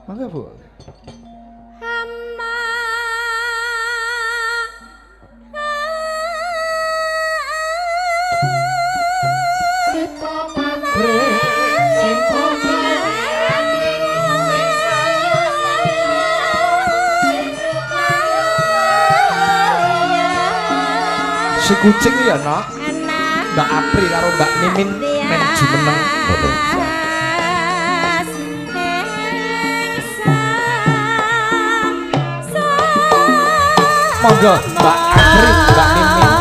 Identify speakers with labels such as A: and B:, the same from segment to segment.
A: Mangga, Bu.
B: Hamba
A: Kita mabrek simpone si kucing ya, Nak. Mbak Apri karo Mbak Mimin men jumeneng. Monggo Mbak Apri, Mbak Mimin.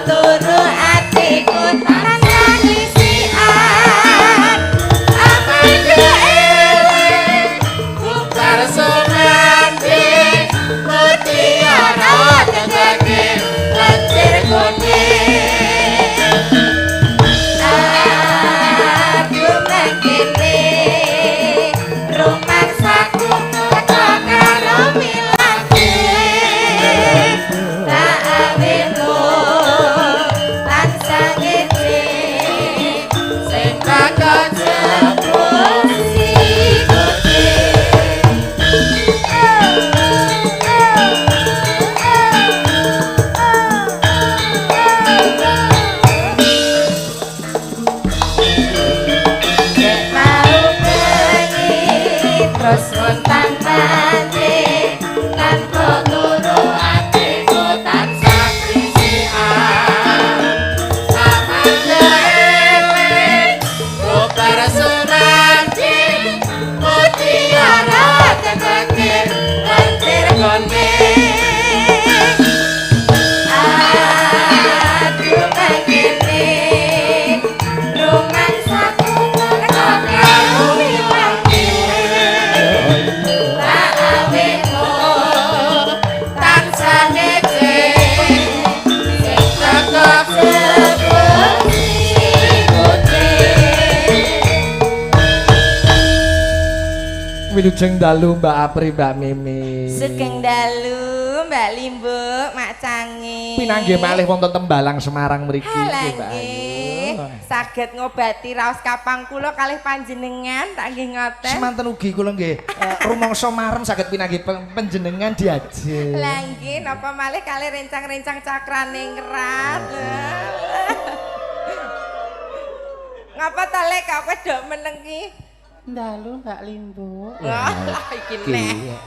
B: Turu atiku tanani sian apa eling bubar sonandi mutiara tegake lancir kuning aku mengkini rumah saku karo milaki tak awinmu terus montang mati tanpa turu hatiku tansah krisian sama eling bubar sunanti mutiara tegake lancir kuning aku mengkini rumah saku karo milaki
A: Wilujeng dalu Mbak Apri, Mbak Mimi.
B: Sugeng dalu Mbak Limbo, Mak Cange.
A: Pinanggih malih wonten Tembalang Semarang mriki
B: Mbak Ayu. Saged ngobati raos kapang kula kalih panjenengan tak nggih ngoten.
A: Semanten ugi kula nggih rumangsa marem saged pinanggih panjenengan diajeng.
B: Lah nggih napa malih kalih rencang-rencang cakrane ngrat. Ngapa ta lek kowe dok meneng ki?
C: Dalu Mbak Limbo.
B: Wah, iki neh.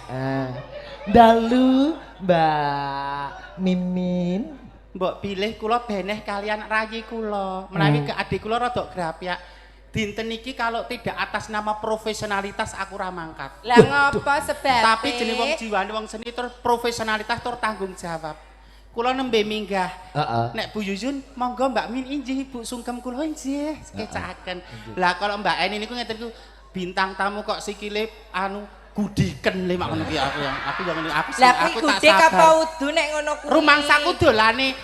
A: Dalu Mbak Mimin.
C: Mbok pilih kula beneh kalian rayi kula. Menawi ke adik kula rada grapyak. Dinten iki kalau tidak atas nama profesionalitas aku ra mangkat.
B: Lah ngapa sebab?
C: Tapi jenenge wong jiwane wong seni tur profesionalitas tur tanggung jawab. Kula nembe minggah. Nek Bu Yuyun monggo Mbak Min injih Ibu sungkem kula injih kecaken. Lah kalau Mbak En niku ngeten ku bintang tamu kok sikile anu gudiken le mak ngono ki aku yang ngene aku sing aku tak sabar. Lah
B: gudik apa udu nek ngono kuwi?
C: Rumangsaku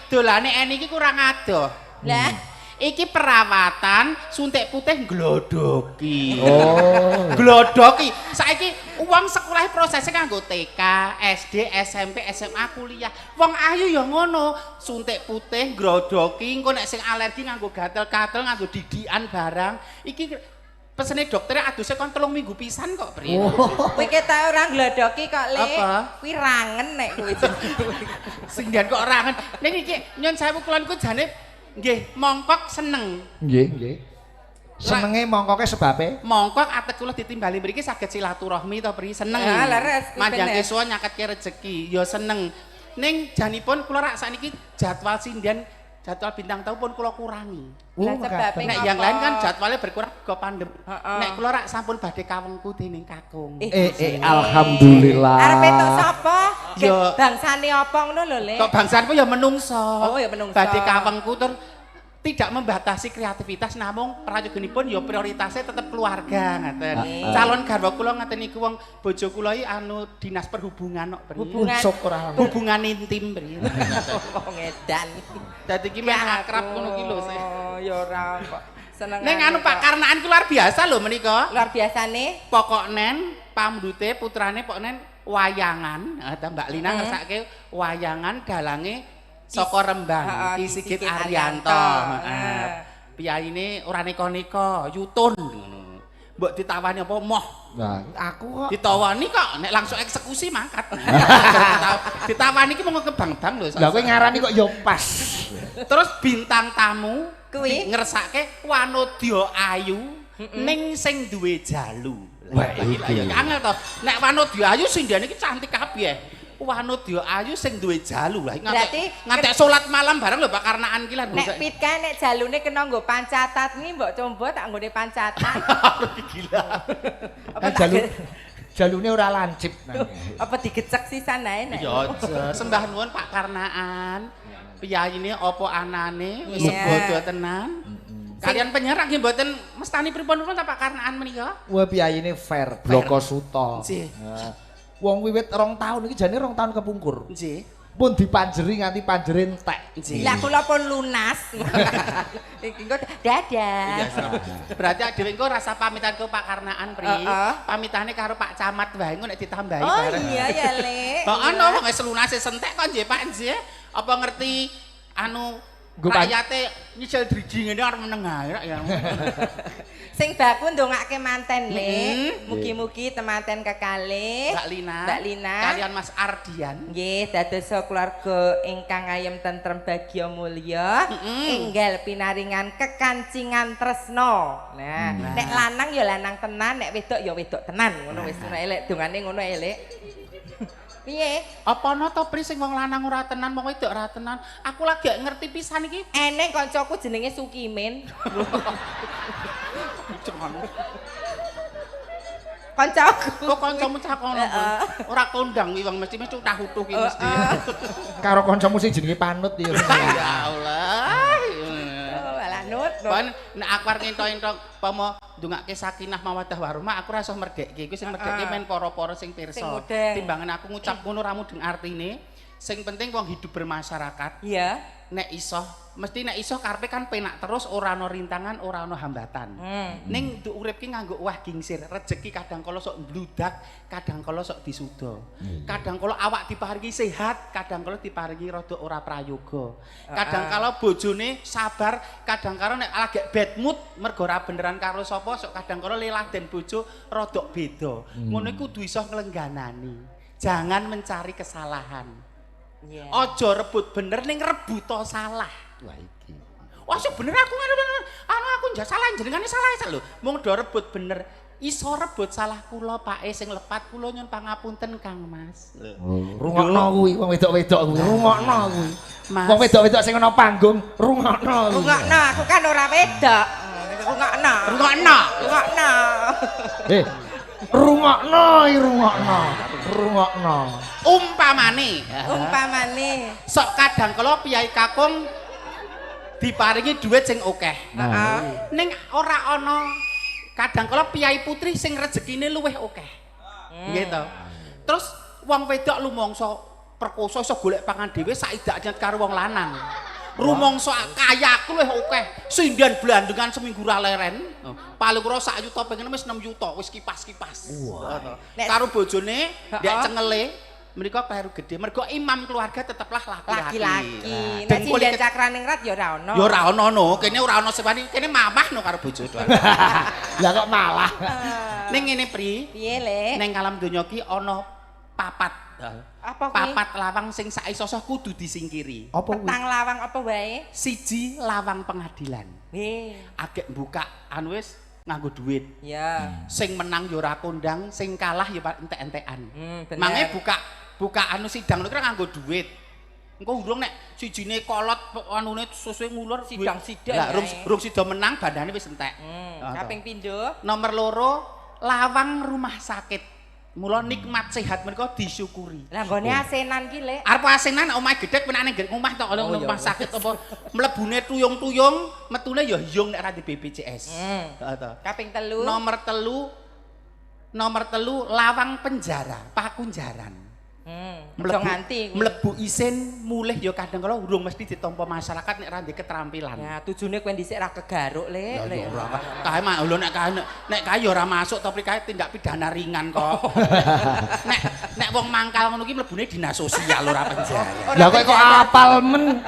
C: dolane En iki kurang adoh.
B: Lah
C: iki perawatan suntik putih nglodoki. Oh. Nglodoki. Saiki wong sekolah prosesnya kanggo TK, SD, SMP, SMA, kuliah. Wong ayu ya ngono, suntik putih nglodoki, engko nek sing alergi nganggo gatel-gatel, nganggo didikan barang. Iki pesene dokternya adusnya kon 3 minggu pisan kok, Pri.
B: Kowe ki ta ora nglodoki kok, Le.
C: Apa?
B: Kuwi rangen nek kowe.
C: Sing dian kok rangen. Ning iki nyon sewu kula niku jane nggih mongkok seneng.
A: Nggih. Senenge mongkoke sebabe?
C: Mongkok atek kula ditimbali mriki saged silaturahmi to, Pri. Seneng.
B: Ah, leres.
C: Manjang kesuwen nyaketke rejeki, ya seneng. Ning janipun kula rak sakniki jadwal sindian jadwal bintang tamu pun kula kurangi.
B: Lah sebab
C: nek yang lain kan jadwalnya berkurang ke pandemi. Nek kula rak sampun badhe kawengku dening kakung.
A: Alhamdulillah.
B: Arep entuk sapa? Bangsane apa ngono lho, Le?
C: Kok bangsanku ya menungso.
B: Oh, ya menungso.
C: Badhe kawengku tur tidak membatasi kreativitas namun prayoginipun ya prioritasnya tetap keluarga ngaten. Calon garwa kula ngaten niku wong bojo kula iki anu dinas perhubungan kok, hubungan intim, Bri.
B: Wong edan.
C: Dadi iki meh akrab ngono ki lho.
B: Oh, ya ora kok. Seneng.
C: Ning anu Pak Karnaan ku luar biasa lho menika.
B: Luar biasane.
C: Pokok Nen pamdute putrane Pok Nen wayangan. Ada Mbak Lina ngersake wayangan dalange saka Rembang Ki Sigit Arianto. Heeh. Piyaine ora neka-neka, yutun ngono. Mbok ditawani apa moh?
A: Nah, aku kok
C: ditawani kok nek langsung eksekusi mangkat. Ditawani iki mung kebang-bang lho.
A: Lah kowe ngarani kok ya pas.
C: Terus bintang tamu
B: kuwi
C: ngersake Wanodya ayu ning sing duwe jalu.
A: Wah,
C: iki angel to. Nek Wanodya ayu sindene iki cantik kabeh. Wanodya ayu sing duwe jalu. Lah ngantek salat malam bareng lho Pak Karnaan ki lan.
B: Nek pit kae nek jalune kena nggo pancatan iki mbok coba tak nggone pancatan.
C: Gila.
B: Apa
A: jalune ora lancip nang.
B: Apa digecek sisan ae nek.
C: Ya aja. Sembah nuwun Pak Karnaan. Piyaine apa anane wis bodo tenan. Kalian penyerang nggih mboten mestani pripun-pripun ta Pak Karnaan menika?
A: Wah piyayine fair, Bloko Suto.
C: Nggih.
A: Wong wiwit 2 tahun iki jane 2 tahun kepungkur.
C: Nggih.
A: Pun dipanjeri nganti panjere entek.
B: Lah kula pun lunas. Iki kok dadah.
C: Berarti dhewe engko rasa pamitan ke Pak Karnaan Pri. Pamitane karo Pak Camat wae engko nek ditambahi bareng.
B: Oh iya ya, Le.
C: Kok ana wong wis lunase sentek kok nggih Pak nggih. Apa ngerti anu rakyate nyicil driji ngene arep meneng ae ya.
B: Sing baku ndongake manten, Le. Mugi-mugi temanten kekalih.
C: Mbak Lina. Kalian Mas Ardian.
B: Nggih, dados keluarga ingkang ayem tentrem bagya mulya, enggal pinaringan kekancingan tresna. Nah, nek lanang ya lanang tenan, nek wedok ya wedok tenan. Ngono wis elek dongane ngono elek. Piye?
C: Apa ana to Pri sing wong lanang ora tenan, wong wedok ora tenan? Aku lagi gak ngerti pisan iki.
B: Eneng kancaku jenenge Sukimin. Kancaku.
C: Kok kancamu cah kono? Ora kondang iki wong mesti cutah utuh iki mesti.
A: Karo kancamu sing jenenge Panut ya.
C: Ya Allah.
B: Lanut.
C: Ban nek aku arep entok-entok pama ndongake sakinah mawaddah warahmah aku ora iso mergekke. Iku sing mergekke men para-para sing pirsa. Timbangan aku ngucap ngono ra mudeng artine. Sing penting wong hidup bermasyarakat.
B: Iya.
C: Nek iso, mesti nek iso karepe kan penak terus ora ana rintangan, ora ana hambatan. Ning urip ki nganggo wah gingsir, rejeki kadang kala sok mbludak, kadang kala sok disuda. Kadang kala awak diparingi sehat, kadang kala diparingi rada ora prayoga. Kadang kala bojone sabar, kadang kala nek lagi bad mood mergo ora beneran karo sapa, sok kadang kala lelah den bojo rada beda. Ngono iku kudu iso nglengganani. Jangan mencari kesalahan. Ojo rebut bener ning rebuto salah.
A: Wah iki.
C: Wah sing bener aku aku njak salah jenengane salah lho. Mung do rebut bener. Iso rebut salah kula Pak sing lepat kula nyun pangapunten Kang Mas.
A: Rungokno kuwi wong wedok-wedok kuwi. Rungokno kuwi. Wong wedok-wedok sing ana panggung rungokno.
B: Rungokno aku kan ora wedok. Rungokno. Rungokno. Umpamane.
C: Sok kadang kala piyai kakung diparingi dhuwit sing akeh. Ning ora ana kadang kala piyai putri sing rezekine luwih akeh. Nggih to. Terus wong wedok lumangsa perkosa iso golek pangan dhewe saidak-idak karo wong lanang. Rumangsa kaya aku luwih akeh. Sindian blandungan seminggu ra leren. Paling ora sak yuta pengen wis 6 yuta wis kipas-kipas. Karo bojone ndek cengele menika kleru gedhe. Mergo imam keluarga teteplah laki-laki.
B: Nek sindian cakraning rat ya ora ana.
C: Ya ora ana no, kene ora ana sewani, kene mamah no karo bojo to.
A: Lah kok malah.
C: Ning ngene Pri.
B: Piye, Le?
C: Ning alam donya ki ana papat.
B: Apa kuwi?
C: Papat lawang sing saisoso kudu disingkiri.
A: Apa kuwi?
B: Petang lawang apa wae?
C: Siji lawang pengadilan. Agek buka anu wis nganggo duit.
B: Ya.
C: Sing menang ya ora kondang, sing kalah ya entek-entekan.
B: Bener.
C: Mange buka anu sidang lho kira nganggo duit. Engko urung nek sijine kolot anune susuhe ngulur
B: sidang-sidang.
C: Lah rung sida menang bandane wis entek.
B: Kaping pindho.
C: Nomor loro lawang rumah sakit. Mula nikmat sehat mereka disyukuri.
B: Lah nggone asenan ki, Le.
C: Arep asenan omahe gedhek penane nggih omah tok ana rumah sakit apa mlebune tuyung-tuyung, metune ya hiyung nek ra di BPJS. Heeh to.
B: Kaping telu.
C: Nomor telu lawang penjara, pakunjaran.
B: Aja nganti
C: mlebu isin mulih ya kadang kala urung mesti ditampa masyarakat nek ra ndek keterampilan.
B: Ya tujune kowe dhisik ra kegaruk le.
C: Kae mah lho nek kae ya ora masuk tapi kae tindak pidana ringan kok. nek wong mangkal ngono ki mlebune dinas sosial ora penjara.
A: Lah kok apal men.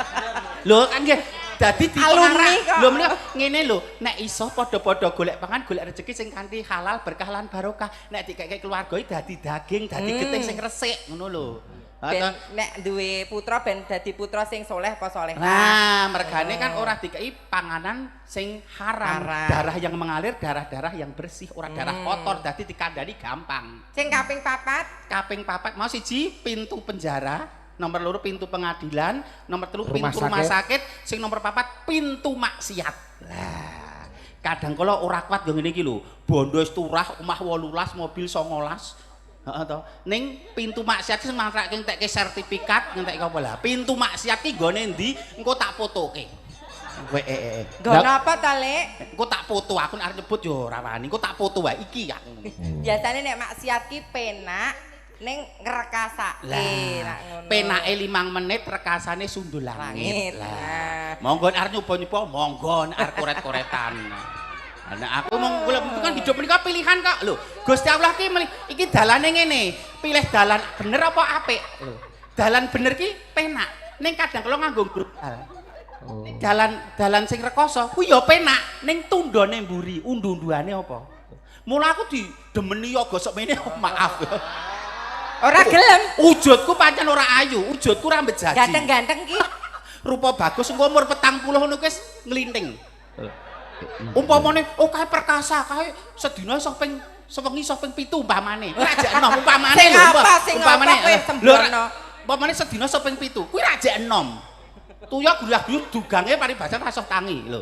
C: Lho kan nggih dadi dipengarah. Lho menika ngene lho, nek iso padha-padha golek pangan, golek rezeki sing kanthi halal, berkah lan barokah. Nek dikek keluarga dadi daging, dadi getih sing resik ngono lho.
B: Ben nek duwe putra ben dadi putra sing soleh apa soleh.
C: Nah, mergane kan ora dikei panganan sing haram. Darah yang mengalir, darah-darah yang bersih, ora darah kotor, dadi dikandani gampang.
B: Sing kaping 4?
C: Kaping 4 mau siji pintu penjara, nomor 2 pintu pengadilan, nomor 3 pintu rumah sakit, sing nomor 4 pintu maksiat. Lah, kadang kala ora kuat yo ngene iki lho, bondo wis turah omah 18, mobil 19. Heeh to. Ning pintu maksiat ki mantrake entekke sertifikat, ngentekke apa lah. Pintu maksiat ki nggone ndi? Engko tak fotoke. Kowe
B: Nggon apa ta, Lek?
C: Engko tak foto, aku arep nyebut yo ora wani. Engko tak foto wae iki ya.
B: Biasane nek maksiat ki penak ning ngrekasake nak ngono.
C: Penake 5 menit rekasane sundul langit.
B: Lah.
C: Monggo arep nyoba-nyoba, monggo arep koret-koretan. Nah aku mau kan hidup menika pilihan kok lho. Gusti Allah ki iki dalane ngene. Pilih dalan bener apa apik? Dalan bener ki penak. Ning kadang kala nganggo brutal. Dalan sing rekoso ku ya penak ning tundone mburi, undu-unduane apa? Mula aku didemeni ya gosok mene maaf.
B: Ora gelem.
C: Wujudku pancen ora ayu, wujudku rambut jaji.
B: Ganteng-ganteng ki.
C: Rupa bagus engko umur 40 ngono ki wis nglinting. Umpamane kae perkasa kae sedina iso ping sewengi iso ping 7 umpamane. Ora jek enom umpamane lho.
B: Umpamane
C: umpamane sedina iso ping 7. Kuwi ra jek enom. Tuya gulah-guyuh dugange paribasan rasa tangi lho.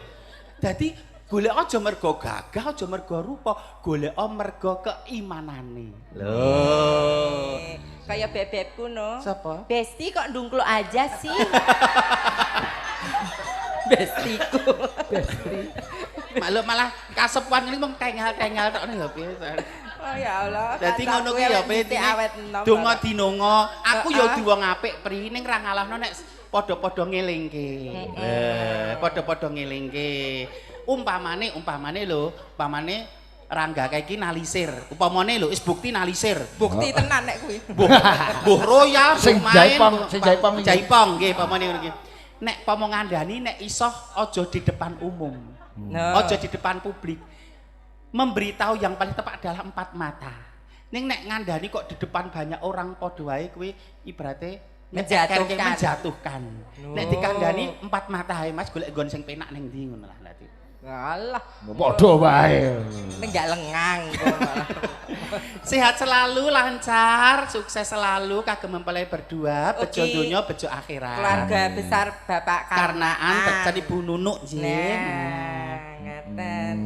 C: Dadi golek aja mergo gagah, aja mergo rupa, golek mergo keimanane. Lho.
B: Kayak bebekku no.
C: Sapa?
B: Besti kok ndungkluk aja sih. Bestiku. Besti.
C: Malah kasepuan ini mung tengel-tengel tok lho piye.
B: Oh ya Allah.
C: Dadi ngono ki ya pete
B: awet enom.
C: Donga dinonga, aku ya di wong apik pri ning ra ngalahno nek padha-padha ngelingke. Padha-padha ngelingke. Umpamane lho, umpamane Rangga kae iki nalisir. Upamane lho wis bukti nalisir.
B: Bukti tenan nek kuwi.
C: Mbuh royal
A: sing jaipong
C: nggih umpamane ngono ki. Nek pomo ngandani nek iso aja di depan umum. Aja di depan publik. Memberitahu yang paling tepat adalah 4 mata. Ning nek ngandani kok di depan banyak orang padha wae kuwi ibarate menjatuhkan. Nek dikandani 4 mata ae Mas golek nggon sing penak ning ndi ngono lah dadi.
B: Alah,
A: padha wae.
B: Ning gak lengang
C: Sehat selalu, lancar, sukses selalu kagem mempelai berdua, bejo donya, bejo akhirat.
B: Keluarga besar Bapak
C: Karnaan, becen Ibu Nunuk nggih.
B: Nah, ngeten.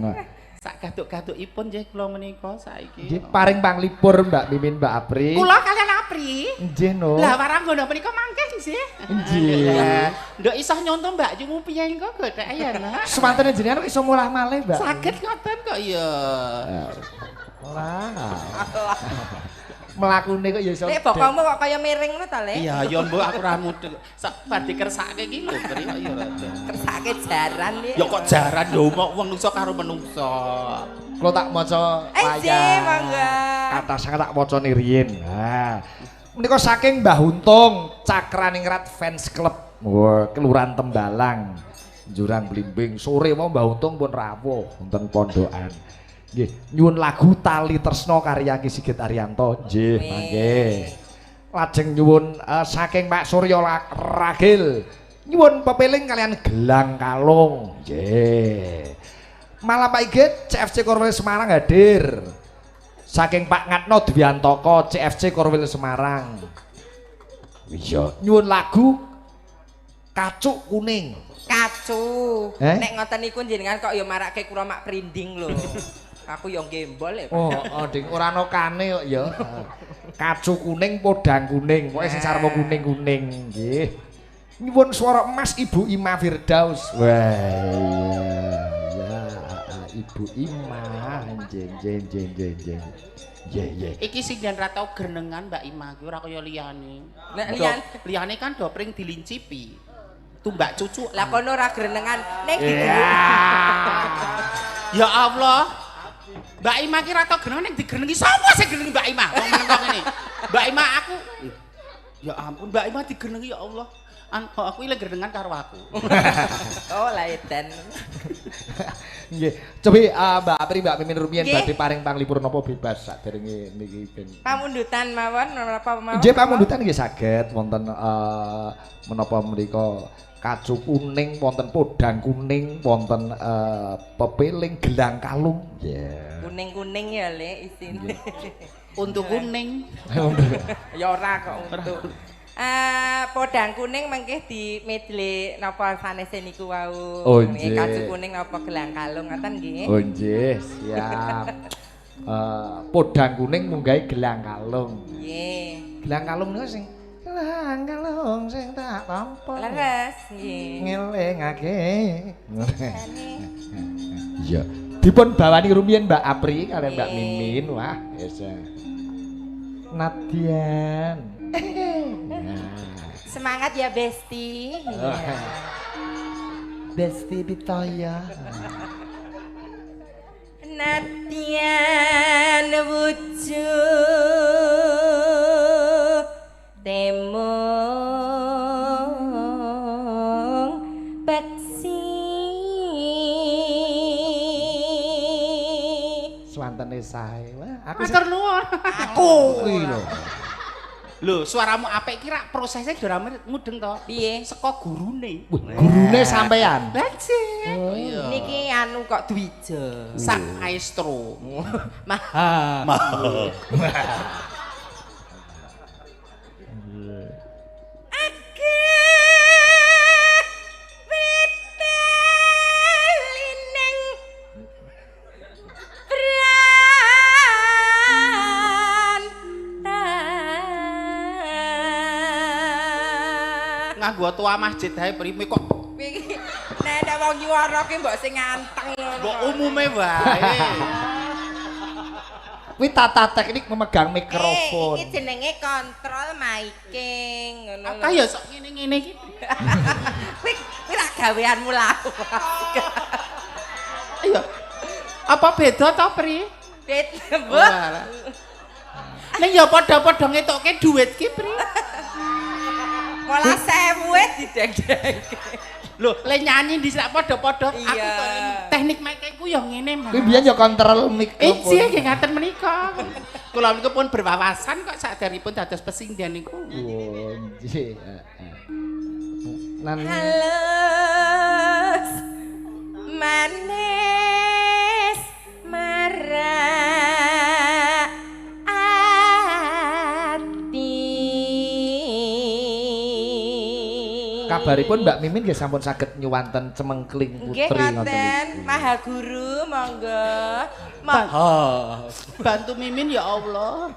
C: Sak gatuk-gatukipun nggih kula menika saiki.
A: Nggih paring panglipur Mbak Mimin Mbak Apri.
C: Kula kalian Apri.
A: Nggih no.
C: Lah waranggono menika mangke sih.
A: Nggih.
C: Nduk iso nyontoh Mbak Yumu piye engko godhek ya nah.
A: Semantene jenengan kok iso mulah malih Mbak.
C: Saged ngoten kok ya.
A: Lah. Melakune kok ya iso.
B: Lek bokongmu kok kaya miring ngono ta, Lek?
C: Iya, ya mbok aku ra mudel. Sak bar dikersake iki lho, Pri kok ya.
B: Kersake jaran iki.
C: Ya kok jaran lho, wong menungso karo menungso.
A: Kalau tak maca
B: layar. Mangga.
A: Kata sangat tak maca riyin. Nah. Menika saking Mbah Untung, Cakraningrat Fans Club. Wah, Kelurahan Tembalang. Jurang Blimbing. Sore mau Mbah Untung pun rawuh wonten pondokan. Nggih, nyuwun lagu Tali Tresno karya Ki Sigit Arianto. Nggih, mangke. Lajeng nyuwun saking Pak Surya Ragil. Nyuwun pepeling kalian Gelang Kalung. Nggih. Malam Pak Igit, CFC Korwil Semarang hadir. Saking Pak Ngatno Dwiantoko, CFC Korwil Semarang. Iya, nyuwun lagu Kacuk Kuning.
B: Kacu. Nek ngoten niku jenengan kok ya marake kula mak prinding lho. Aku ya gembol ya.
A: Oh, ding ora ana kane kok ya. Kacu kuning, podang kuning, pokoke sing sarwa kuning-kuning nggih. Nyuwun swara emas Ibu Ima Firdaus. Wah, iya. Ibu Ima, jeng. Ye.
C: Iki sing jan ra tau grenengan Mbak Ima ki ora kaya liyane.
B: Nek liyan
C: Liyane kan do pring dilincipi. Tumbak cucu.
B: lah kono ora grenengan ning
C: Ya Allah. Mbak Ima ki ra tau grenengan ning digrenengi sapa sing grenengi Mbak Ima? Wong meneng ngene. Mbak Ima aku. Ya ampun Mbak Ima digrenengi ya Allah. Aku iki grenengan karo aku.
B: Oh lah edan.
A: Nggih. Cobi Mbak Apri Mbak Mimin rumiyin
B: Nggih.
A: badhe paring panglipur napa bebas saderenge niki ben.
B: Pamundutan mawon napa mawon?
A: Nggih pamundutan nggih saged wonten menapa menika kacu kuning, wonten podang kuning, wonten pepeling gelang kalung. Yeah.
B: Kuning-kuning ya Le isine.
C: Untuk kuning.
B: Ya ora kok untuk. Podang kuning mengke di medley napa sanese niku wau.
A: Oh, nggih.
B: Kacu kuning napa gelang kalung ngoten nggih.
A: Oh nggih, siap. Podang kuning munggahe gelang kalung.
B: Nggih.
A: Gelang kalung niku sing gelang kalung sing tak tampa.
B: Leres nggih.
A: Ngelingake. Iya. Dipun bawani rumiyin Mbak Apri kalian Mbak Mimin. Wah, wis. Nadian.
B: Semangat ya Besti.
A: Besti Bitoya.
B: Nadian wujud temung beksi.
A: Swantene sae. Wah,
C: Matur nuwun.
A: aku kuwi lho.
C: Lho, suaramu apik ki rak prosesnya ora mudeng to.
B: Piye?
C: Saka gurune.
A: Gurune sampean.
C: Bajik.
B: Niki anu kok Dwija.
C: Sak maestro.
B: Maha.
C: Nganggo tua masjid ae prime kok.
B: Nek wong nyuara ki mbok sing nganteng ngono.
C: Mbok umume wae.
A: Kuwi tata teknik memegang mikrofon.
B: Iki jenenge kontrol miking ngono.
C: Apa ya sok ngene-ngene iki.
B: Kuwi ra gaweanmu laku.
C: Ayo. Apa beda to, Pri?
B: Beda,
C: Oh,
B: Bu.
C: alah. Ning ya padha-padha ngetokke dhuwit ki, Pri.
B: Malah 1000 dideng-deng.
C: Lho, le nyanyi dhisik padha-padha. Aku
B: Iya.
C: kok teknik mic ku ya ngene, Mas.
A: Kuwi biyen ya kontrol mikrofon.
C: Iya, nggih ngaten menika. Kula niku pun berwawasan kok sadaripun dados pesinggian niku.
A: Oh, nggih. Nan
B: Halus manis marak ati.
A: kabaripun Mbak Mimin nggih sampun saged nyuwanten Cemengkling
B: Nggih
A: Putri ngoten
B: ngoten,
A: niku.
B: Maha Guru monggo.
C: Bantu Mimin ya Allah.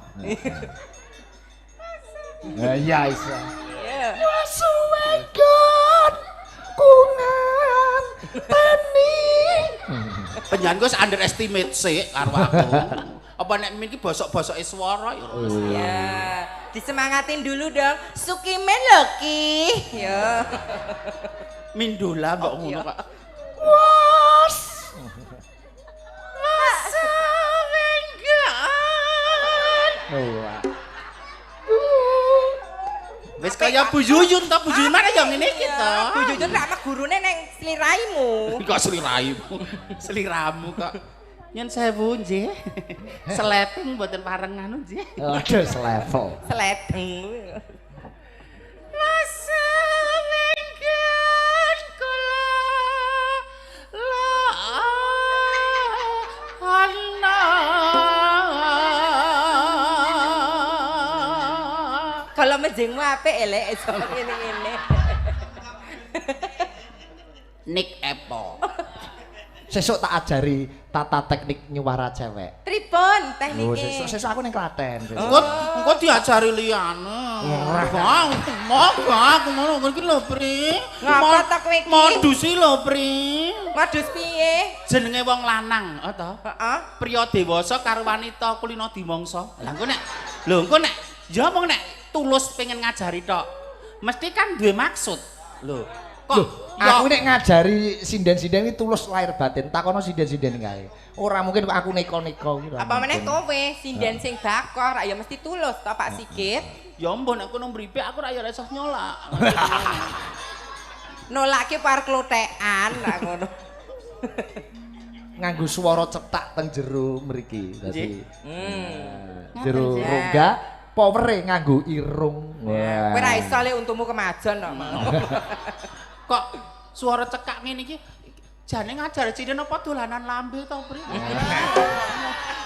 A: Iya isa.
B: Iya.
A: Suwegan kungan tani.
C: Penyanyi gue underestimate sih karo aku. Apa nek Mimin ki bosok-bosoke swara ya.
B: Ya, disemangatin dulu dong. Sukimen lho ki. Ya.
C: Mindola mbok ngono kok.
A: Was. Wah.
C: Wis kaya Bu Yuyun to, Bu Yuyun mana ya ngene iki to.
B: Bu Jujun rak gurune neng sliraimu.
C: Kok seliraimu. Seliramu kok. Nyen sewu nggih. Sleting mboten pareng anu nggih.
A: Aduh selevel.
B: Sledeng.
C: Masa mengken kula la ana.
B: Kalau menjengmu apik elek iso ngene-ngene.
C: Nick Apple.
A: Sesuk tak ajari tata teknik nyuara cewek.
B: Tripun
A: Oh,
B: teknike?
A: sesuk aku ning Klaten.
C: Engko diajari liyane. Wah, aku ngono iki lho, Pri.
B: Ngapa ta kowe iki?
C: Modusi lho, Pri.
B: Modus piye?
C: Jenenge wong lanang, to.
B: Heeh.
C: Priya dewasa karo wanita kulina dimangsa. Lah engko nek ya mong nek tulus pengen ngajari tok. Mesti kan duwe maksud. Lho, kok
A: Aku nek ngajari sinden-sinden iki tulus lahir batin. Takono sinden-sinden kae. Ora mungkin kok aku neko-neko iki.
B: Apa meneh kowe sinden sing bakor ya mesti tulus to Pak Sigit.
C: ya ampun aku nang mripe aku ra ya iso nyolak.
B: Nolake par klothekan lah ngono.
A: Nganggo swara cetak teng jero mriki. Dadi jero
B: Ngaten,
A: rongga powere nganggo irung.
B: Kowe ra iso le untumu kemajon kok.
C: Kok suara cekak ngene iki jane ngajar cilik apa dolanan lambe to, Pri?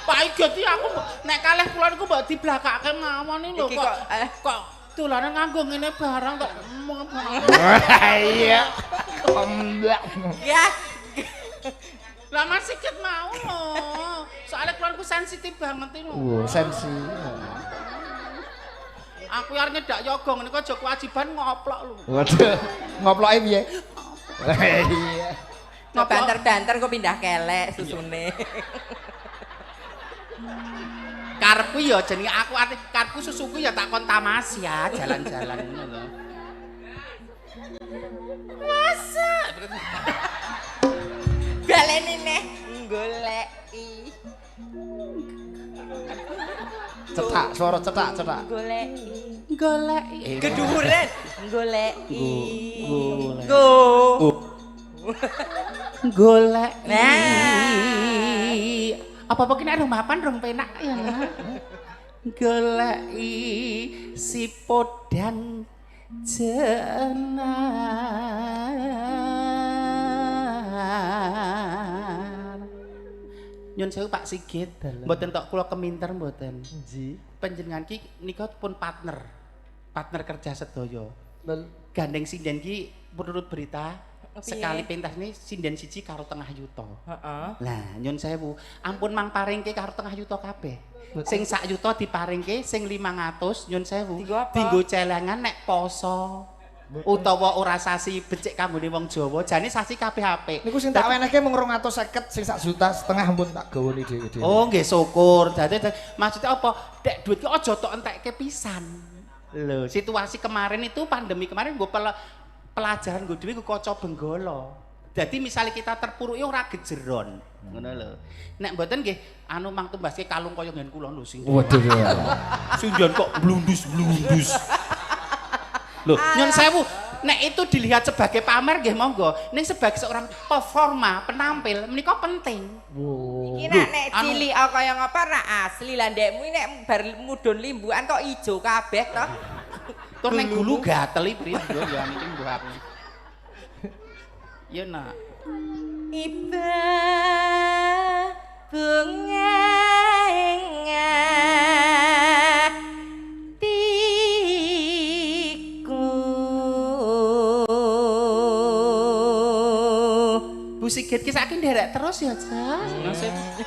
C: Pak Igoti aku nek kalih kula niku mbok diblakake mawon lho
B: Iki
C: kok dolanan nganggo ngene barang kok.
A: Iya.
B: Ya.
C: Lah Mas Sigit mau lho. Soale kula niku sensitif banget lho.
A: Sensi.
C: Aku arep nyedak yoga ngene kok aja kewajiban ngoplok lho.
A: Waduh, ngoploke piye? Iya.
B: Kok banter-banter kok pindah kelek susune.
C: Karepku ya jenenge aku arep karepku susuku ya tak kon tamas ya jalan-jalan ngono lho. Masa?
B: Baleni neh goleki.
A: Cetak, suara cetak.
B: Goleki. Keduren. Goleki.
C: Golek.
B: Nah.
C: Apa-apa kene rong mapan rong penak ya. Goleki si podang jenar. Nyun sewu Pak Sigit, mboten tok kula keminter mboten.
A: Nji.
C: Panjenengan ki nika pun partner kerja sedaya. Gandeng sinden ki menurut berita sekali pentas ini sinden siji karo tengah yuta.
B: Heeh.
C: Lah nyun sewu, ampun mang paringke karo tengah yuta kabeh. Sing sak yuta diparingke, sing 500 nyun sewu. Dinggo celengan nek poso. Utawa ora sasi becik kanggone wong Jawa, jane sasi kabeh apik.
A: Niku sing tak wenehke mung 250 sing 1,5 juta ampun tak gawoni dhewe-dhewe.
C: Oh nggih syukur. Dadi maksudnya apa? Dek duit ki aja tok entekke pisan. Lho, situasi kemarin itu pandemi kemarin gue pelajaran gue dhewe gue kaca benggala. Jadi misalnya kita terpuruk ya ora gejeron. Ngono lho. Nek mboten nggih anu mang tumbaske kalung kaya nggen kula lho sing.
A: Waduh.
C: Sungguhan kok blundus-blundus. Loh, nyun sewu, nek itu dilihat sebagai pamer nggih monggo. Ning sebagai seorang performa, penampil menika penting.
B: Iki nek cilik kaya ngapa ra asli lah ndekmu nek bar mudhun limbukan kok ijo kabeh to.
C: Tur ning gulu gatel iki yo ya niki mbok aku. Ya nak.
B: Iba bunga
C: Bu Sigit ki saiki nderek terus ya, Jas.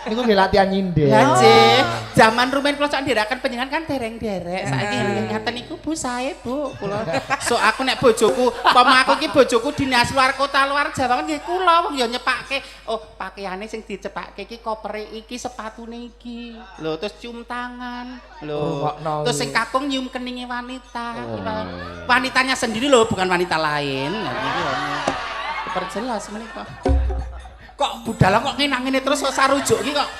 A: Niku nggih latihan nyindir.
C: Lah nggih, zaman rumen kula sak nderakan panjenengan kan dereng-derek. Saiki ngaten niku Bu sae, Bu. Kula sok aku nek bojoku, pama aku ki bojoku dinas luar kota, luar Jawa kan nggih kula wong ya nyepake. Oh, pakaiane sing dicepake iki kopere iki, sepatune iki. Lho, terus cium tangan. Lho, terus sing kakung nyium keninge wanita. Wanitanya sendiri loh, bukan wanita lain. Nah, iki perjelas menika. Kok budal kok ngenang-ngene terus kok sarujuk iki kok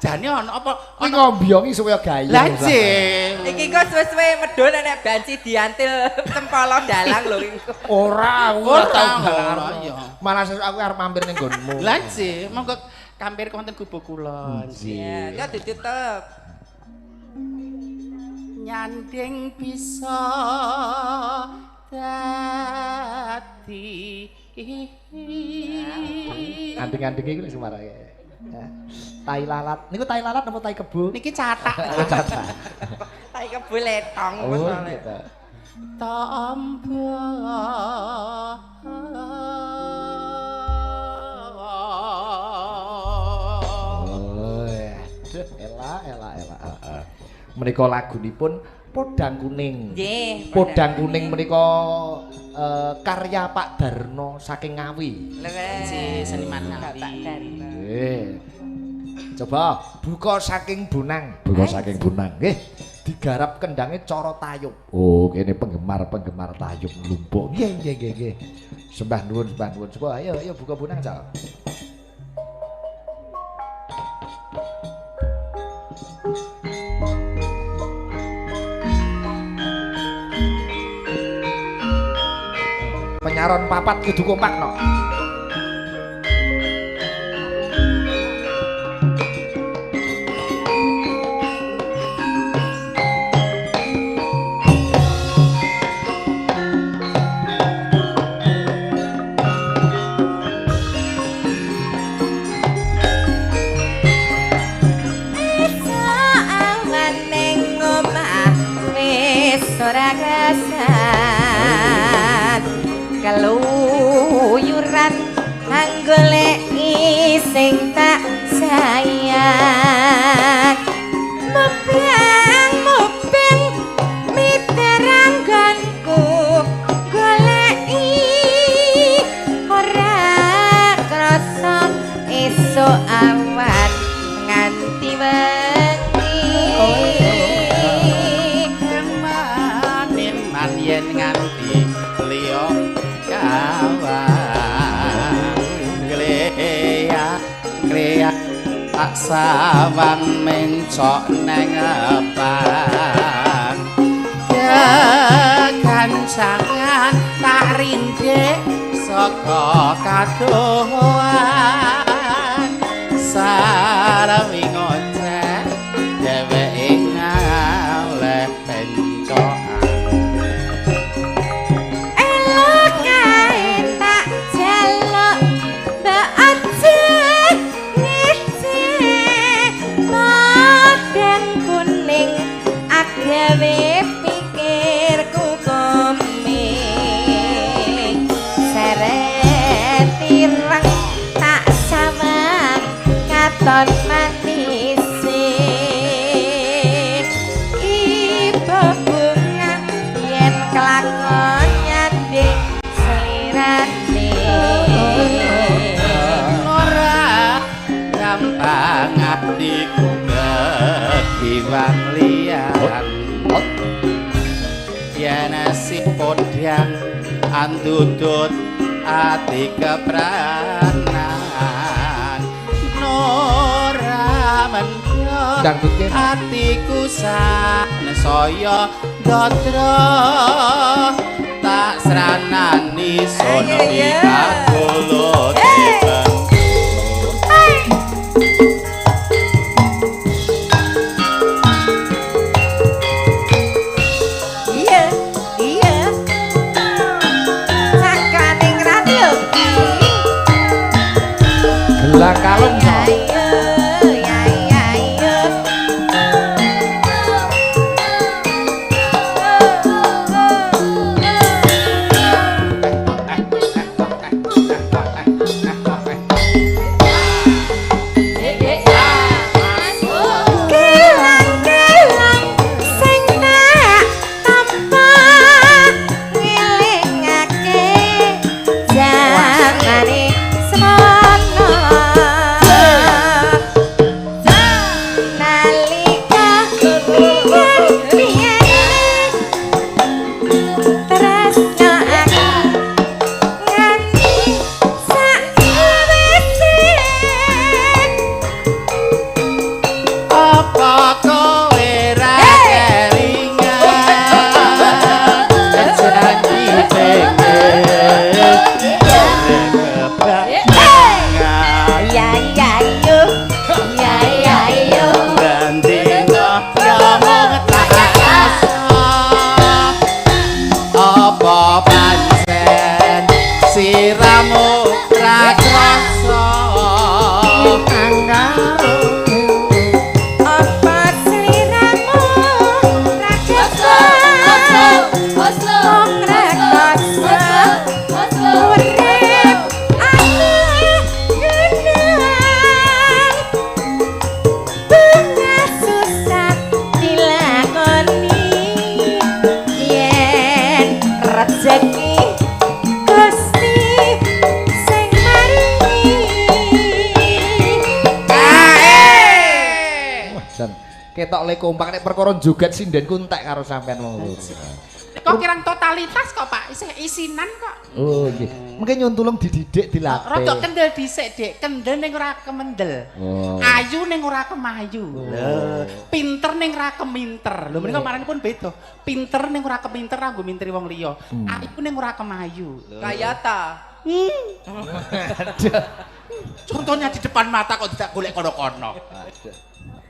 C: jane ana apa
A: Kuwi ngombyongi supaya gaya.
C: Lah nggih.
B: iki kok suwe-suwe medhun nek banci diantil tempala dalang lho iki.
A: Ora tau
C: ya.
A: Malah aku arep mampir ning nggonmu.
C: Lah nggih, monggo kampir wonten gubuk kula.
B: Ya, kok ditutup.
C: Nyanding bisa dadi
A: Anding-anding iki lho semarake. Tai lalat. Niku tai lalat apa tai kebo?
C: Niki catak.
A: Oh, cacat.
B: Tai kebo letong
A: Oh,
B: soalnya.
A: gitu.
C: Tombo
A: Ela. Menika lagunipun Podang Kuning.
B: Nggih.
A: Podang Kuning menika karya Pak Darno saking Ngawi.
C: Si seniman Ngawi.
B: Pak Darno.
A: Nggih. Coba buka saking Bonang. Buka saking Bonang nggih. Digarap kendangnya cara tayub. Oh, kene penggemar tayub nglumpuk. Nggih. Sembah nuwun. Coba ayo buka Bonang, Cak. Penyaron papat kudu kompak no.
B: Ora krasan keluyuran anggoleki sing tak sayang mubeng miterangganku goleki ora krasa esuk awan nganti
C: yen nganti liya kawan kleya tak sawang mencok neng epan kancangan tak rindhik saka kadohan sarawi ngoceh dheweke ngaleh pencok
B: gawe pikirku komik seret ireng tak sawang katon manis ibu bunga yen kelakon nyanding selirane
C: ora gampang atiku ketiwang liyan yen si podang andudut ati kepranan nora menyo atiku sanesaya ndatra tak sranani sono pitakulut
A: Gelang kalung ketok le kompak nek perkara joget sindenku entek karo sampean wong loro.
C: Kok kirang totalitas kok Pak, isih isinan kok.
A: Oh nggih. Mengke nyuntulung dididik dilatih.
C: Rada kendel dhisik, Dik. Kendel ning ora kemendel.
A: Oh.
C: Ayu ning ora kemayu. Lho, pinter ning ora keminter. Lho menika marane pun beda. Pinter ning ora keminter kanggo minteri wong liya. Ayu ning ora kemayu.
B: Kaya ta.
C: Contohnya di depan mata kok tidak golek kono-kono.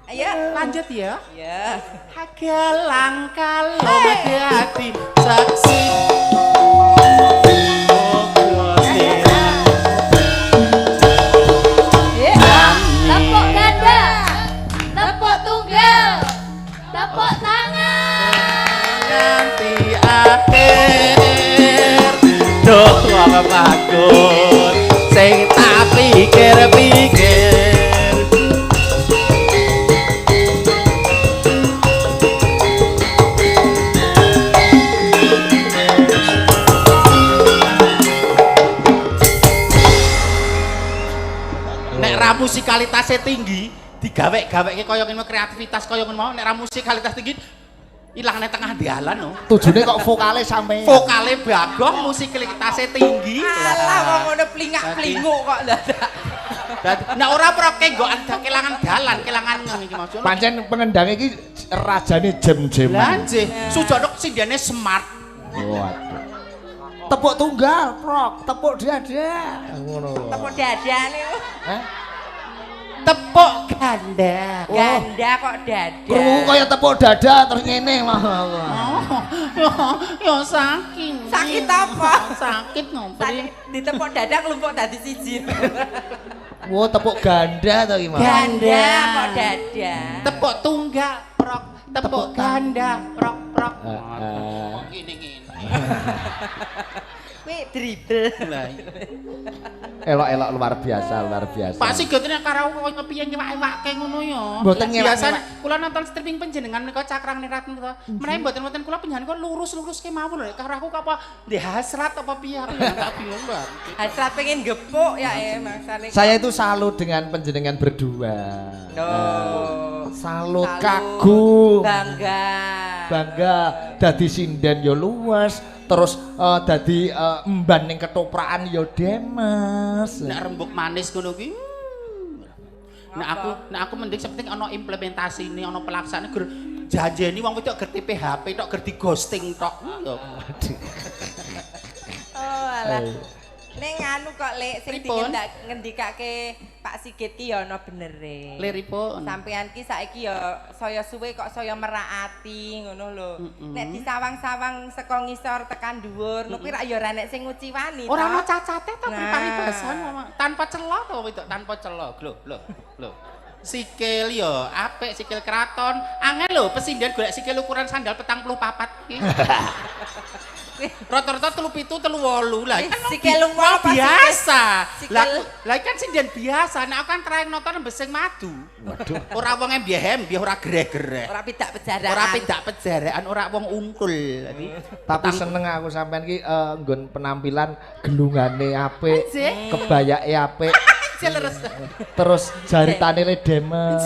B: Ayo
C: Lanjut ya.
B: ya.
C: Hagelang kalong hati saksi.
D: Tepuk ganda, tepuk tunggal, tepuk tangan.
C: Nanti akhir doh wong bagus sing tak pikir-pikir. Musikalitasnya tinggi, digawe-gaweke kaya ngene kreativitas kaya ngono mau nek ra musikalitas tinggi ilang ning tengah dalan no.
A: Tujune kok vokale sampe.
C: Vokale bagus, musikalitasnya tinggi.
B: Alah wong ngono plingak-plinguk kok dadak.
C: Nek ora proke nggo ada kelangan dalan, kelangan ngene iki maksud.
A: Pancen pengendang iki rajane jem-jeman.
C: Lah nggih, sujono sindene smart.
A: Waduh. Tepuk tunggal, prok, tepuk dada. Ngono.
B: Tepuk dadane.
A: Hah?
C: Tepuk ganda.
B: Ganda kok dada.
A: Krungu kaya tepuk dada terus ngene mah.
C: Yo sakit.
B: Sakit apa?
C: Sakit ngopo.
B: Sakit ditepuk dada kelumpuk dadi siji.
A: Wo tepuk ganda to iki mah.
B: Ganda kok dada.
C: Tepuk tunggal, prok. Tepuk ganda, prok. Ngene-ngene.
B: Kuwi dribble.
C: Lah.
A: Elok-elok luar biasa.
C: Pak Sigotnya karo koyo piye ngewak-ewake ngono ya.
A: Mboten
C: biasane kula nonton streaming panjenengan menika Cakrang Nirat menika. Menawi mboten kula panjenengan kok lurus-lurus ke mawon lho. Karo aku apa ndek hasrat apa piye aku ya tak bingung banget.
B: Hasrat pengen gepuk ya maksane.
A: Saya itu salut dengan panjenengan berdua. Salut, kagum. Bangga dadi sinden ya luwes. Terus dadi emban ning ketoprakan ya demes.
C: Nek rembug manis ngono kuwi. Nek aku mending sepenting ana implementasine, ana pelaksane gur janjeni wong wedok ger PHP tok ger di ghosting tok.
B: Oh alah. Ning anu kok Lek sing ngendikake Pak Sigit ki ya ana benere.
C: Liripun.
B: Sampean ki saiki ya saya suwe kok saya meraati ngono lho. Nek disawang-sawang saka ngisor tekan dhuwur, nuku ra ya ora nek sing nguciwani.
C: Ora ana cacate to paribasan tanpa celo to wedok tanpa celo. Lho. Sikil yo apik sikil keraton. Angel lho pesinden golek sikil ukuran sandal 44 iki. Rata-rata 37 38 lah kan
B: sikil lunga
C: biasa. Lah kan sinden biasa nek aku kan traing nonton besing madu. Waduh. Ora wong embihem, biar ora gereh-gereh.
B: Ora pidak pejaraan.
C: Ora pidak pejaraan, ora wong ungkul.
A: Tapi seneng aku sampean ki nggon penampilan gelungane apik, kebayake apik. Terus jaritane le demes.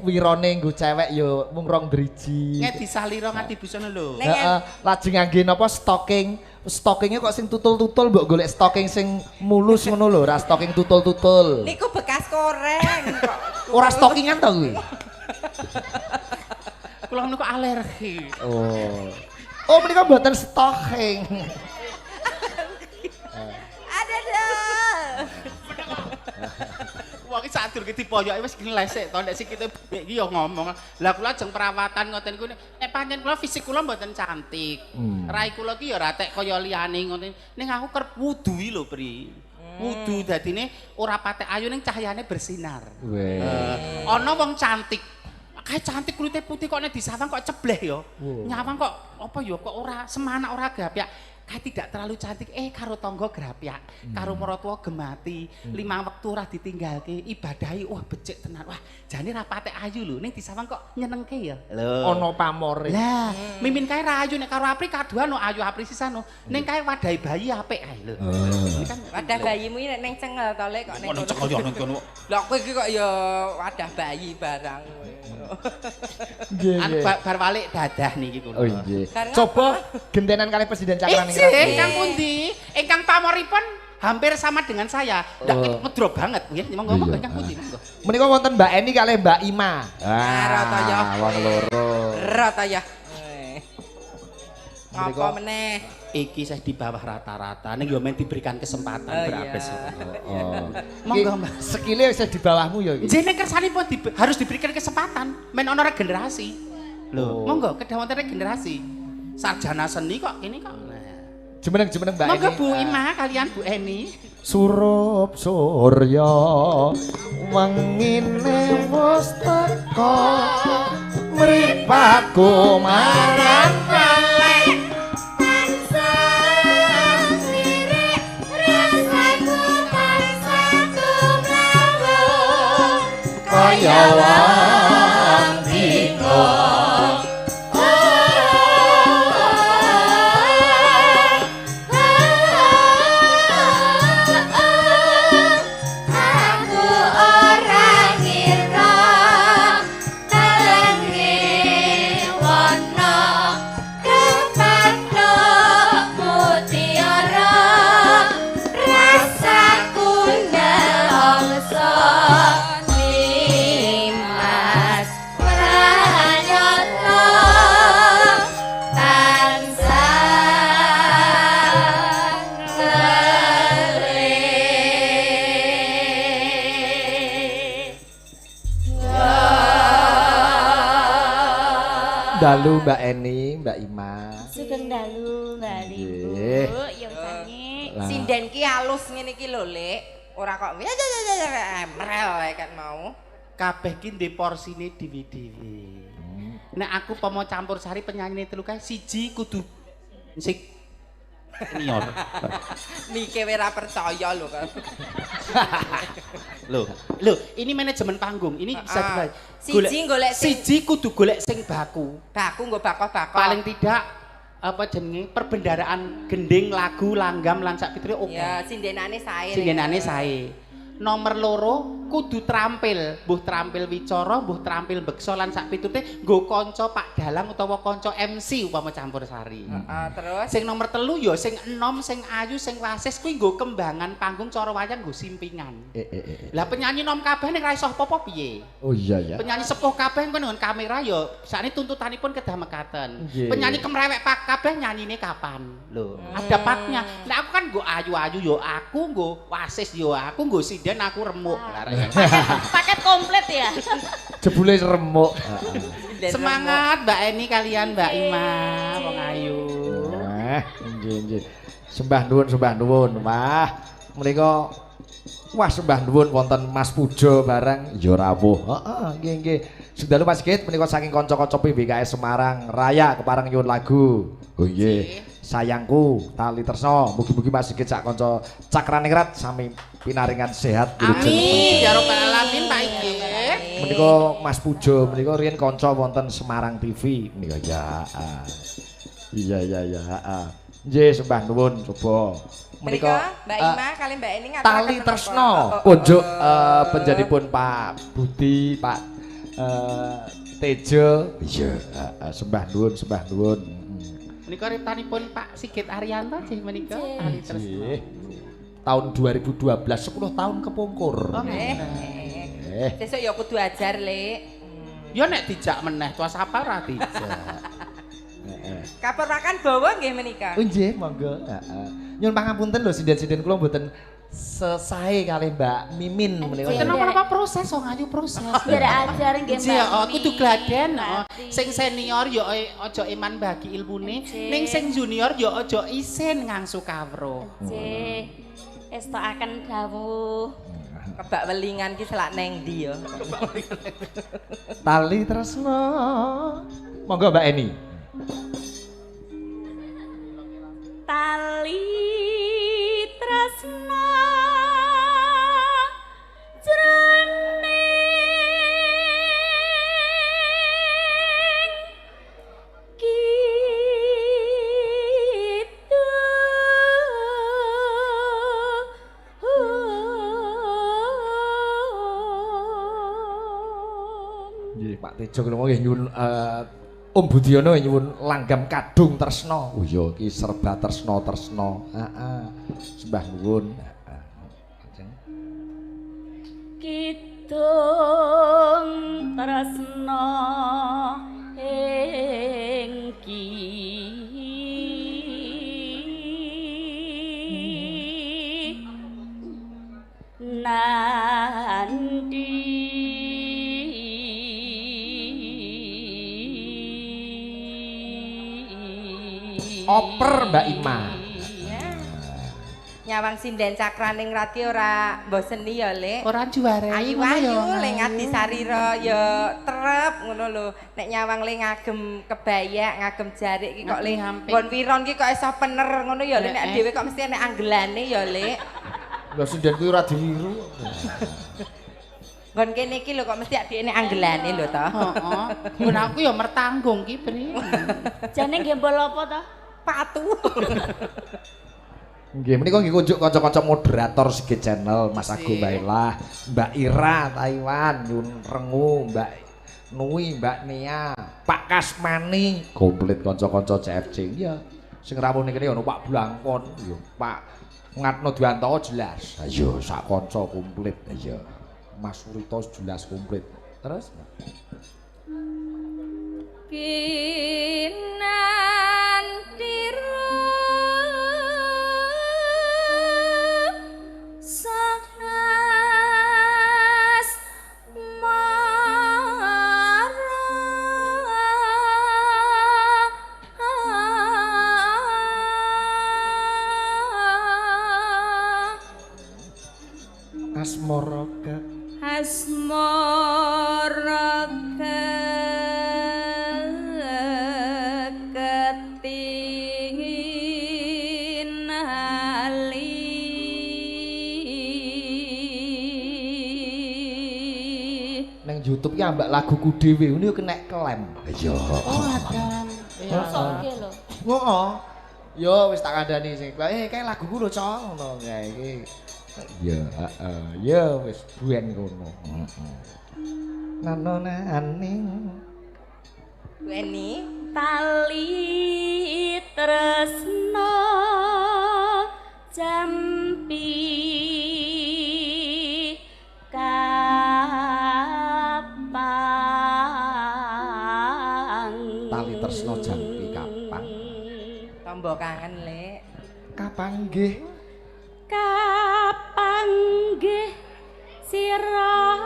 A: Wirone nggo cewek yo mung rong driji.
C: Ngedi salira ngati busana lho.
A: Heeh, lajeng ngangge napa stocking. Stockingnya kok sing tutul-tutul mbok golek stocking sing mulus ngono lho, ora stocking tutul-tutul.
B: Niku bekas koreng kok.
A: Ora stockingan to kuwi.
C: Kula niku alergi.
A: Oh. Oh, menika mboten stocking.
B: Ada dah.
C: Wong iki sadurunge dipoyoki wis glesek to nek sikite iki ya ngomong. Lah kula ajeng perawatan ngoten niku nek pancen kula fisik kula mboten cantik. Rai kula ki ya ora tek kaya liyane ngoten. Ning aku kerep wudu lho, Pri. Wudu dadine ora patek ayu ning cahyane bersinar. Ana wong cantik. Kae cantik kulite putih kok nek disawang kok cebleh ya. Nyawang kok apa ya kok ora semanak ora gapyak. kayak tidak terlalu cantik karo tangga grapyak karo maratuwa gemati 5 wektu ora ditinggalke ibadahi wah becik tenan wah jane rapate ayu lho ning disawang kok nyenengke ya lho
A: Ono pamore.
C: lah mimin kae ra ayu nek karo Apri kaduan no ayu Apri sisano ning kae wadahi bayi apik ae lho ini kan
B: Wadah bayimu iki nek ning cengel to lek kok ning
C: ono cekol yo ning kono
B: Lah kowe iki kok ya wadah bayi barang.
A: Nggih.
C: bar balik dadah niki kula
A: Oh nggih.
B: Karena
A: Coba gentenan kali Presiden Cakraningrat.
C: ingkang pundi ingkang pamoripun hampir sama dengan saya ndak ngedrop banget nggih monggo
A: Iya.
C: ingkang pundi monggo
A: Menika wonten Mbak Eni kali Mbak Ima.
B: rata ya.
A: Wong loro.
B: Rata ya. Apa
A: Mereka-
B: meneh?
C: iki saya di bawah rata-rata ning yo men diberikan kesempatan berabes
A: Oh.
C: monggo Mbak
A: Sekile wis di bawahmu ya iki.
C: jene kersanipun harus diberikan kesempatan men ana regenerasi lho monggo kedah wonten regenerasi sarjana seni kok ini kok
A: Jemeneng-jemeneng Mbak
C: monggo
A: Eni.
C: Bu Ima kalian Bu Eni
A: Surup surya wengine wis teka mripatku marang kaya wandika
D: Aku ora ngira telenge wana kepatok mutiara rasaku nelongso Dimas Pranyatna
A: dalu Mbak Eni, Mbak Ima.
D: Sugeng dalu Mbak
A: Nggih.
D: Ibu, yang sange.
A: Lah.
B: Sinden ki halus ngene iki lho, Lek. Ora kok ya emrel kan mau.
C: kabeh ki ndek porsine dewe-dewe nek aku pomo campur sari penyanyine telu kae siji kudu sing senior
B: Mike ora percaya lho kan.
C: Loh, ini manajemen panggung. Ini bisa dibahas.
B: Siji golek sing-
C: siji kudu golek sing baku.
B: Baku nggo bakoh-bakoh.
C: Paling tidak apa jenenge perbendaraan gending, lagu, langgam lan sak pitune oke.
B: Ya, sindenane sae.
C: Singenane sae. Nomor loro kudu trampil, mbuh trampil wicara, mbuh trampil beksa lan sak pitute nggo kanca Pak Dalang utawa kanca MC upama campur sari.
B: Heeh, terus
C: Sing nomor telu ya sing enom, sing ayu, sing wasis kuwi nggo kembangan panggung cara wayang nggo simpingan. Lah penyanyi nom kabeh nek ra iso apa-apa piye?
A: Oh iya ya.
C: Penyanyi sepuh kabeh kan dengan kamera ya sakne tuntutanipun kedah mekaten.
A: Nggih.
C: Penyanyi kemrewek pak kabeh nyanyine kapan? Lho, ada paknya. Nek aku kan nggo ayu-ayu ya aku, nggo wasis ya aku, nggo sinden aku remuk. Lah rek.
D: Paket komplit ya.
A: Jebule remuk.
B: sinden
C: Semangat Mbak Eni kalian Mbak Ima, wong ayu.
A: Nggih nggih. Sembah nuwun. Wah, menika wah sembah nuwun wonten Mas Pujo barang ya rawuh. Heeh, nggih nggih. Sedalu Mas Sigit menika saking kanca-kanca PBKS Semarang Raya kepareng nyuwun lagu. Oh nggih. Sayangku Tali Tresno, mugi-mugi Mas Sigit sak kanca Cakraningrat sami pinaringan sehat
C: Amin ya rabbal alamin Pak Igit.
A: Menika Mas Pujo menika riyen kanca wonten Semarang TV menika ya. Iya. Nggih sembah nuwun coba.
B: Menika Mbak Ima kali Mbak Eni ngaturaken
A: Tali
B: menapa?
A: Tresno
B: Oh,
A: pojok penjadipun Pak Budi, Pak Tejo. Iya, sembah nuwun.
C: Menika riptanipun Pak Sigit Arianto nggih menika Tali Tresno.
A: Nggih. Tahun 2012 10 tahun kepungkur.
B: Sesuk ya kudu ajar, Lek.
C: Ya nek dijak meneh tuas apa ora dijak.
B: Kapur makan bawa nggih menika.
A: Oh nggih, monggo. Nyuwun pangapunten lho sinden-sinden kula mboten sesae kali Mbak Mimin menika.
C: Mboten napa-napa proses wong ayu proses.
D: Biar ajar nggih
C: Nggih,
D: Mbak.
C: oh, kudu gladen. Oh.
D: Ngerti.
C: Sing senior ya aja iman bagi ilmune, ning sing junior ya aja isin ngangsu kawruh.
D: Cih, estokaken dawuh.
B: Kebak welingan ki selak neng ndi ya.
A: Tali Tresno. Monggo Mbak Eni.
D: Tali
A: Pak Tejo kula nggih nyuwun Om Budiono nyuwun langgam kadung tresna. Oh iya iki serba tresna. Heeh. Sembah nuwun.
D: Kidung tresna engki nandi
A: Oper Mbak Ima.
B: Nyawang sinden cakraning rati ora mboseni ya, Lek.
C: Ora juara.
B: Ayu-ayu le ngati sarira ya trep ngono lho. Nek nyawang le ngagem kebayak, ngagem jarik iki kok le nggon wiron iki kok iso pener ngono ya, Lek. Nek dhewe kok mesti nek anggelane ya, Lek.
A: Lah sinden kuwi ora diwiru.
B: Nggon kene iki lho kok mesti adike nek anggelane lho to.
C: Heeh. Mun aku ya mertanggung ki, Pri.
D: jane gembol apa to?
B: Patu.
A: Nggih, menika nggih kunjuk kanca-kanca moderator Sige Channel, Mas Agung Bailah, Mbak Ira Taiwan, Yun Rengu, Mbak Nui, Mbak Nia, Pak Kasmani, komplit kanca-kanca CFC. Iya. Sing rawuh kene ono Pak Blangkon, yo Pak Ngatno Dwianto jelas. Ayo sak kanca komplit ayo. Mas Surito jelas komplit. Terus
D: Kinantira sahas
A: Asmara
D: ketingin ali
A: nang YouTube ki ambak laguku dhewe ngene yo kena klaim. Iya.
C: Oh, adan.
D: soge lho
A: Heeh. Yo wis tak kandhani sing kae laguku lho, Cong. Ngono kae iki. Ya, heeh. Ya wis buen ngono. Heeh. Nanonaning
B: Weni
D: tali tresna jampi kapang
A: tali tresna jampi kapang.
B: tombo kangen, Lek.
A: Kapang nggih.
D: kapang nggih sirang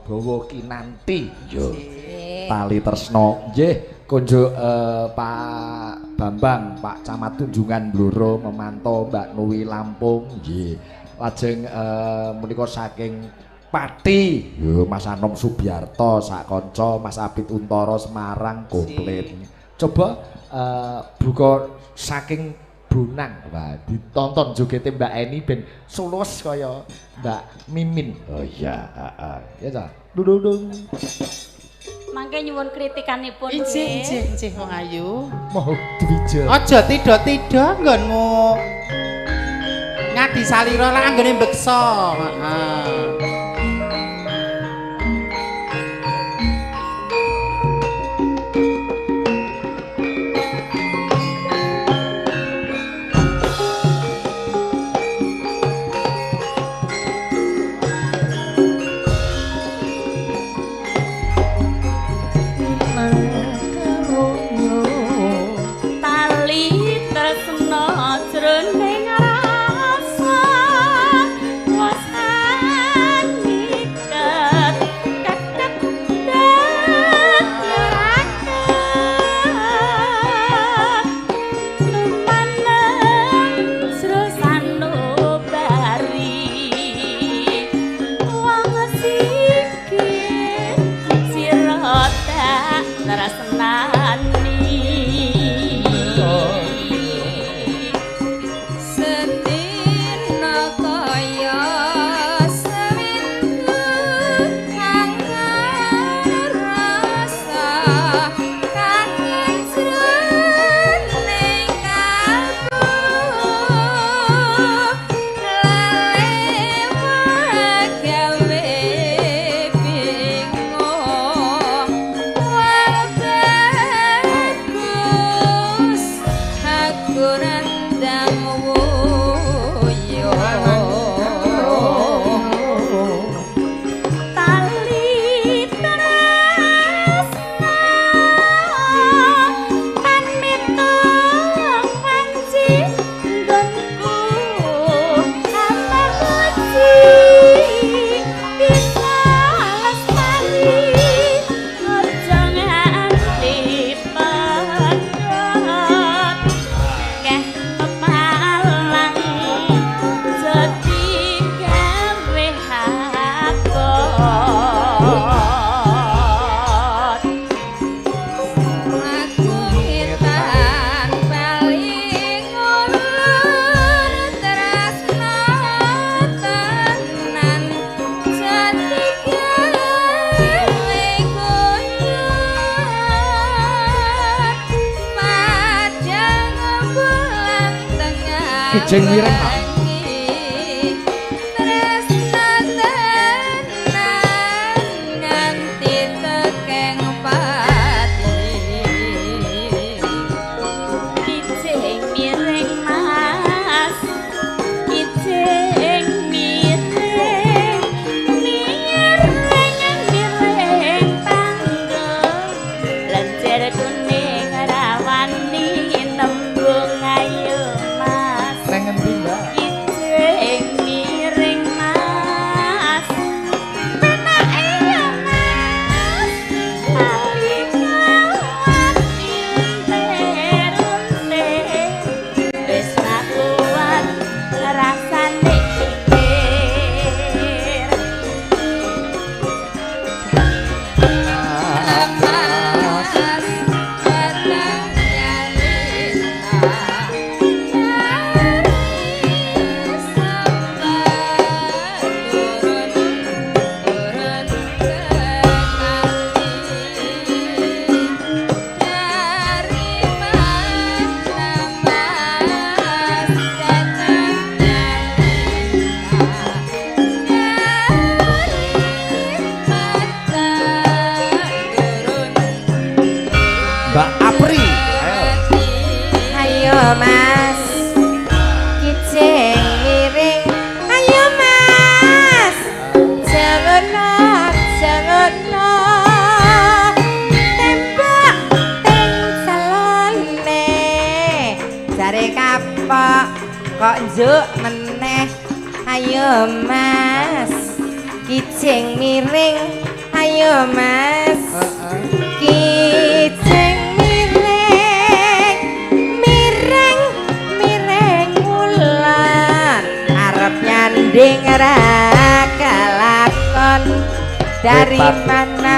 A: Bawa kinanti yo tali tresna nggih kunjuk Pak Bambang Pak Camat Tunjungan Bloro memantau Mbak Nui Lampung nggih lajeng menika saking Pati yo Mas Anom Subiarto sak kanca Mas Abid Untara Semarang komplit coba buka saking Bonang wah ditonton jogete Mbak Eni ben sulus kaya Mbak Mimin oh iya ya ta dudung
D: mangke nyuwun kritikanipun
C: Injih wong ayu.
A: mau dwija
C: Aja tido-tido nggonmu. Ngadi salira lah anggone beksa. Heeh.
D: tali tresna jroning rasa was
A: Kijing miring Pak. Neng endi Mbak? Mbak Apri.
B: Ayo Mas, kijing miring. Ayo Mas, jangan tembak ting salone. Jare kapok kok njuk meneh. Ayo Mas, kijing miring. Ayo Mas, kijing nyanding ra kelakon dari mana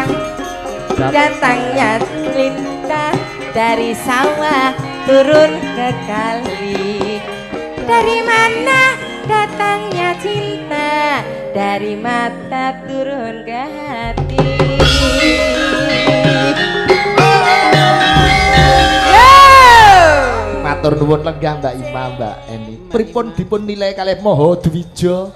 B: datangnya cinta dari sawah turun ke kali. Dari mana datangnya cinta dari mata turun ke hati.
A: Matur nuwun lenggah Mbak Ima, Mbak Eni. Pripun dipun nilai kalih Maha Dwija,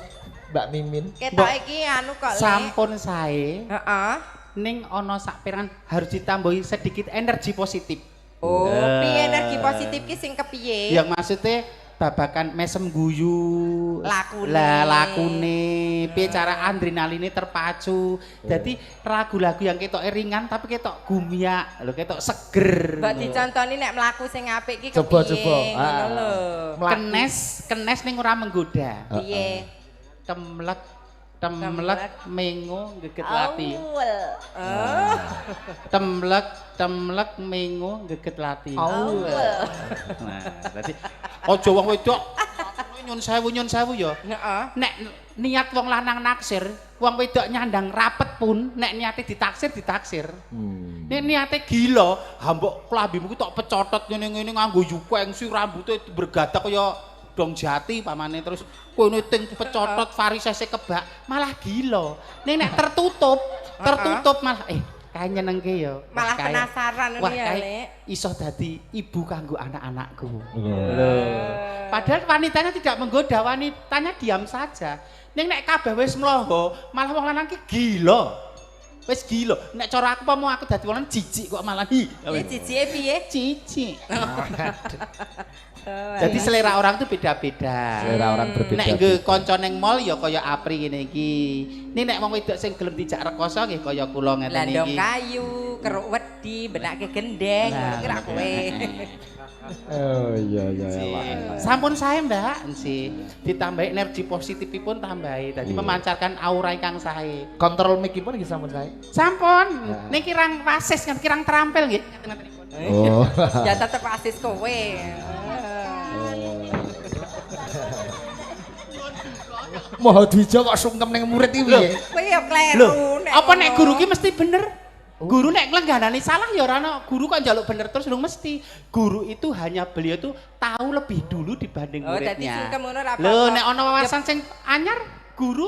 A: Mbak Mimin?
B: Ketok iki anu kok Le.
C: Sampun sae.
B: Heeh.
C: Ning ana sak pirangan harus ditambahi sedikit energi positif.
B: Oh, piye energi positif ki sing kepiye?
C: Yang maksudnya babakan mesem guyu
B: Lakune.
C: lakune piye cara adrenaline terpacu. Jadi lagu-lagu yang ketok ringan tapi ketok gumiak lho, ketok seger.
B: Mbak dicontoni nek mlaku sing apik ki
A: Coba,
B: kepiye?
A: coba.
B: Ngono lho.
C: Kenes ning ora menggoda.
B: Piye?
C: Temlek mengo geget lati.
B: Oh.
C: Temlek mengo geget lati.
B: Oh.
C: Nah, dadi aja wong wedok nyun sewu ya.
B: Heeh.
C: Nek niat wong lanang naksir, wong wedok nyandang rapet pun nek niate ditaksir. Nek niate gila, ha mbok klambimu ku tok pecotot ngene-ngene nganggo yukweng si rambute bergadak kaya dong jati pamane terus kowe ting pecotot varisese kebak malah gila. Nek tertutup malah kae nyenengke ya.
B: Malah penasaran
C: Wah,
B: ya,
C: kae
B: Lek.
C: iso dadi ibu kanggo anak-anakku. Padahal wanitanya tidak menggoda, wanitanya diam saja. Nek kabeh wis mloho, malah wong lanang ki gila. Wis gila. Nek cara aku mau aku dadi wong jijik kok malah hi.
B: Piye jijike piye?
C: Jijik. Jadi selera orang itu beda-beda.
A: Selera orang berbeda.
C: Nek nggo kanca ning mall ya kaya Apri ngene iki. Nek wong wedok sing gelem dijak rekoso nggih kaya kula ngeten iki.
B: Landong kayu, keruk wedi, benake gendeng, kira kowe.
A: Oh iya.
C: Sampun sae Mbak, sih ditambahi energi positifipun tambahi. Dadi memancarkan aura ingkang sae.
A: Kontrol mic-ipun nggih sampun sae.
C: Sampun. Ning kirang wasis kan kirang terampil nggih.
A: Oh.
B: Ya tetep asis kowe.
A: Maha Dwija kok sungkem ning murid iki piye?
B: Kowe ya kleru
C: Lho,
B: nek.
C: apa nek guru ki mesti bener? Guru nek nglengganani salah ya ora ana. Guru kok njaluk bener terus dong mesti. Guru itu hanya beliau tuh tahu lebih dulu dibanding
B: Oh, dadi
C: muridnya.
B: sungkem ngono ra apa-apa.
C: Lho, nek ana wawasan sing anyar, guru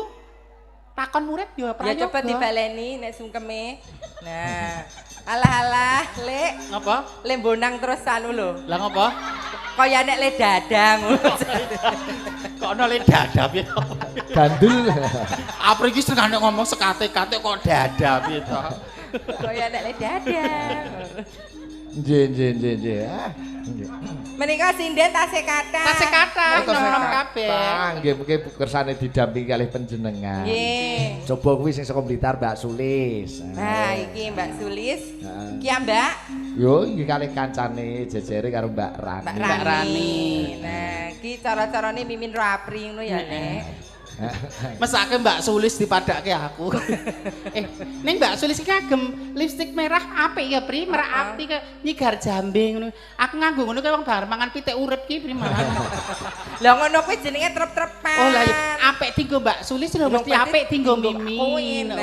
C: takon murid ya
B: Ya
C: prayoga.
B: coba dibaleni nek sungkeme. Nah, alah-alah, Lek.
C: Ngapa?
B: Lembonang terus anu lho.
C: Lah ngapa?
B: Kaya nek le dadang.
C: Kok ono le dada piye to?
A: Gandul.
C: Apri iki seneng ngomong sekate-kate kok dada piye to?
B: Kaya nek le dadang.
A: Nggih. Nggih.
B: Menika sinden tasih kathah.
C: Tasih kathah nom kabeh.
A: Nggih mungkin kersane didampingi kalih panjenengan.
B: Nggih.
A: Coba kuwi sing saka Blitar Mbak Sulis.
B: Nah, iki Mbak Sulis.
A: Heeh.
B: Ki Mbak.
A: Yo iki kalih kancane jejere karo Mbak Rani.
B: Mbak Rani. Nah, ki cara-carane mimin ro apri ngono ya, Nek.
C: Mesake Mbak Sulis dipadake aku. Ning Mbak Sulis iki kagem lipstik merah apik ya, Pri, merah apik nyigar jambe ngono. Aku nganggo ngono kae wong bar mangan pitik urip ki, Pri, malah.
B: Lah ngono kuwi jenenge trep-trepan.
C: Oh lah ya, apik dienggo Mbak Sulis lho mesti apik dienggo Mimin. Oh,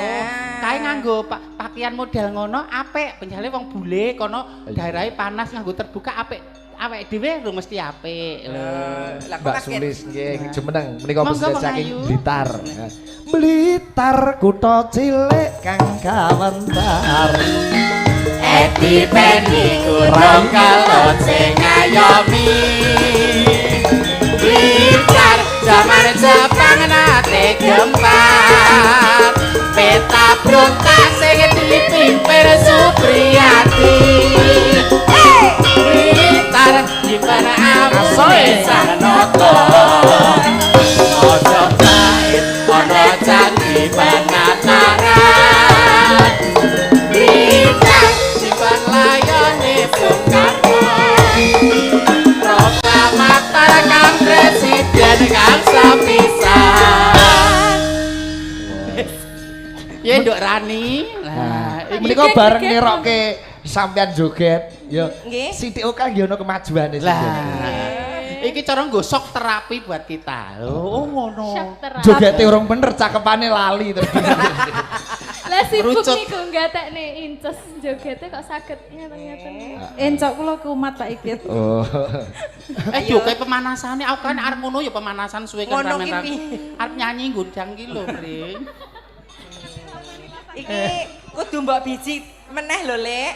C: kae nganggo pakaian model ngono apik, penjale wong bule kono daerahe panas nganggo terbuka apik. Awake dhewe lho mesti apik lho.
A: Mbak Sulis nggih jemeneng menika
C: Monggo,
A: bos saking
C: Ayu.
A: Blitar. Blitar kutha cilik kang kawentar.
C: Edi peni kurang kalot sing ngayomi. Blitar jaman Jepang nate gempar. Peta brontak sing dipimpin Supriyati. Blitar nyimpen amoe sanoto. Ojo pahit ana janji penataran. Blitar nyimpen layone Bung Karno. Proklamator kang presiden kang sepisan. Ya Nduk Rani.
A: Nah,
C: Iki
A: menika bareng ngerokke sampean joget. Ya,
B: Nggih.
A: sithik oka nggih ono kemajuane sithik.
C: lah. Iki cara nggo shock terapi buat kita. Oh ngono.
D: Syok terang.
A: Jogete urung bener, cakepane lali terus.
D: Lah sibuk
C: Rucut.
D: niku nggatekne incus jogete kok saged ngeten-ngeten.
E: Encok kula kumat Pak Ikit.
A: Oh.
C: Yo kayak pemanasane aku kan arep ngono ya pemanasan suwe kan
B: Ngono ki
C: ramen-ramen.
B: piye?
C: Arep nyanyi ngundang ki lho, Bre.
B: Iki kudu mbok biji meneh lho, Lek.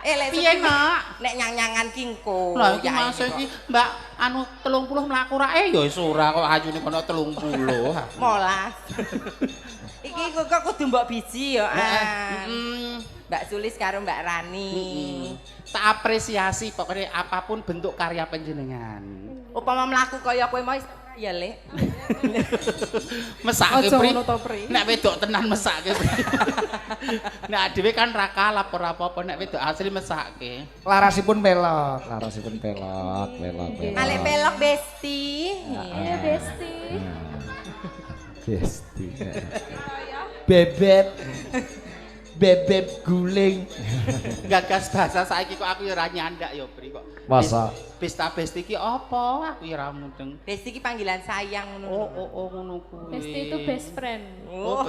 B: Lek
C: Piye,
B: Suci,
C: Nak?
B: Nek nyang-nyangan ki engko.
C: Lah iki
B: Ya,
C: masuk
B: ini
C: iki Mbak anu 30 mlaku rae ya wis ora kok ajune kono 30.
B: kok. Molas. Iki kok kudu mbok biji ya. Mbak Sulis karo Mbak Rani.
C: Tak apresiasi pokoknya apapun bentuk karya panjenengan.
B: Upama mlaku kaya kowe mau ya, Lek.
C: Mesake
E: Aja
C: Pri.
E: ngono to, Pri.
C: Nek wedok tenan mesake Pri. Nek dhewe kan ra kalah ora apa-apa nek wedok asli mesake.
A: Larasipun pelok, larasipun pelok.
B: Malek pelok Besti.
D: Iya, Besti.
A: Besti. Bebek. Bebek guling.
C: Gagas bahasa saiki kok aku ya ora nyandak ya Pri kok.
A: Masa?
C: Pesta besti ki apa? Aku ya ora mudeng.
B: Besti ki panggilan sayang ngono.
C: Oh ngono kuwi.
D: Besti itu best friend.
C: Oh,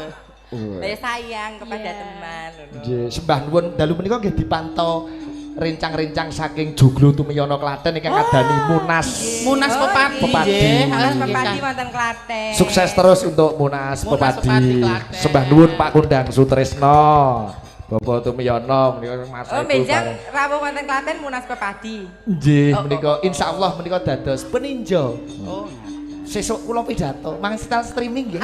B: Saya sayang kepada
D: Iya.
B: teman. ngono.
A: Nggih, sembah nuwun dalu menika nggih dipantau rencang-rencang saking Joglo Tumiyono Klaten ingkang ngadani Munas.
C: Munas Pepadi
A: Pepadi.
C: nggih.
B: Alas
C: Nggih,
B: Pepadi
C: Kang.
B: wonten Klaten.
A: Sukses terus untuk Munas
C: Munas Pepadi
A: Pepadi.
C: Klaten.
A: Sembah nuwun Pak Kundang Sutrisno. Bapak Tumiyono menika Mas
B: Oh,
A: Saiful
B: benjang
A: bareng.
B: rawuh wonten Klaten Munas Pepadi.
A: Nggih, menika insyaallah menika dados peninjau.
C: Oh.
A: Sesuk kula pidato, mang setel streaming nggih.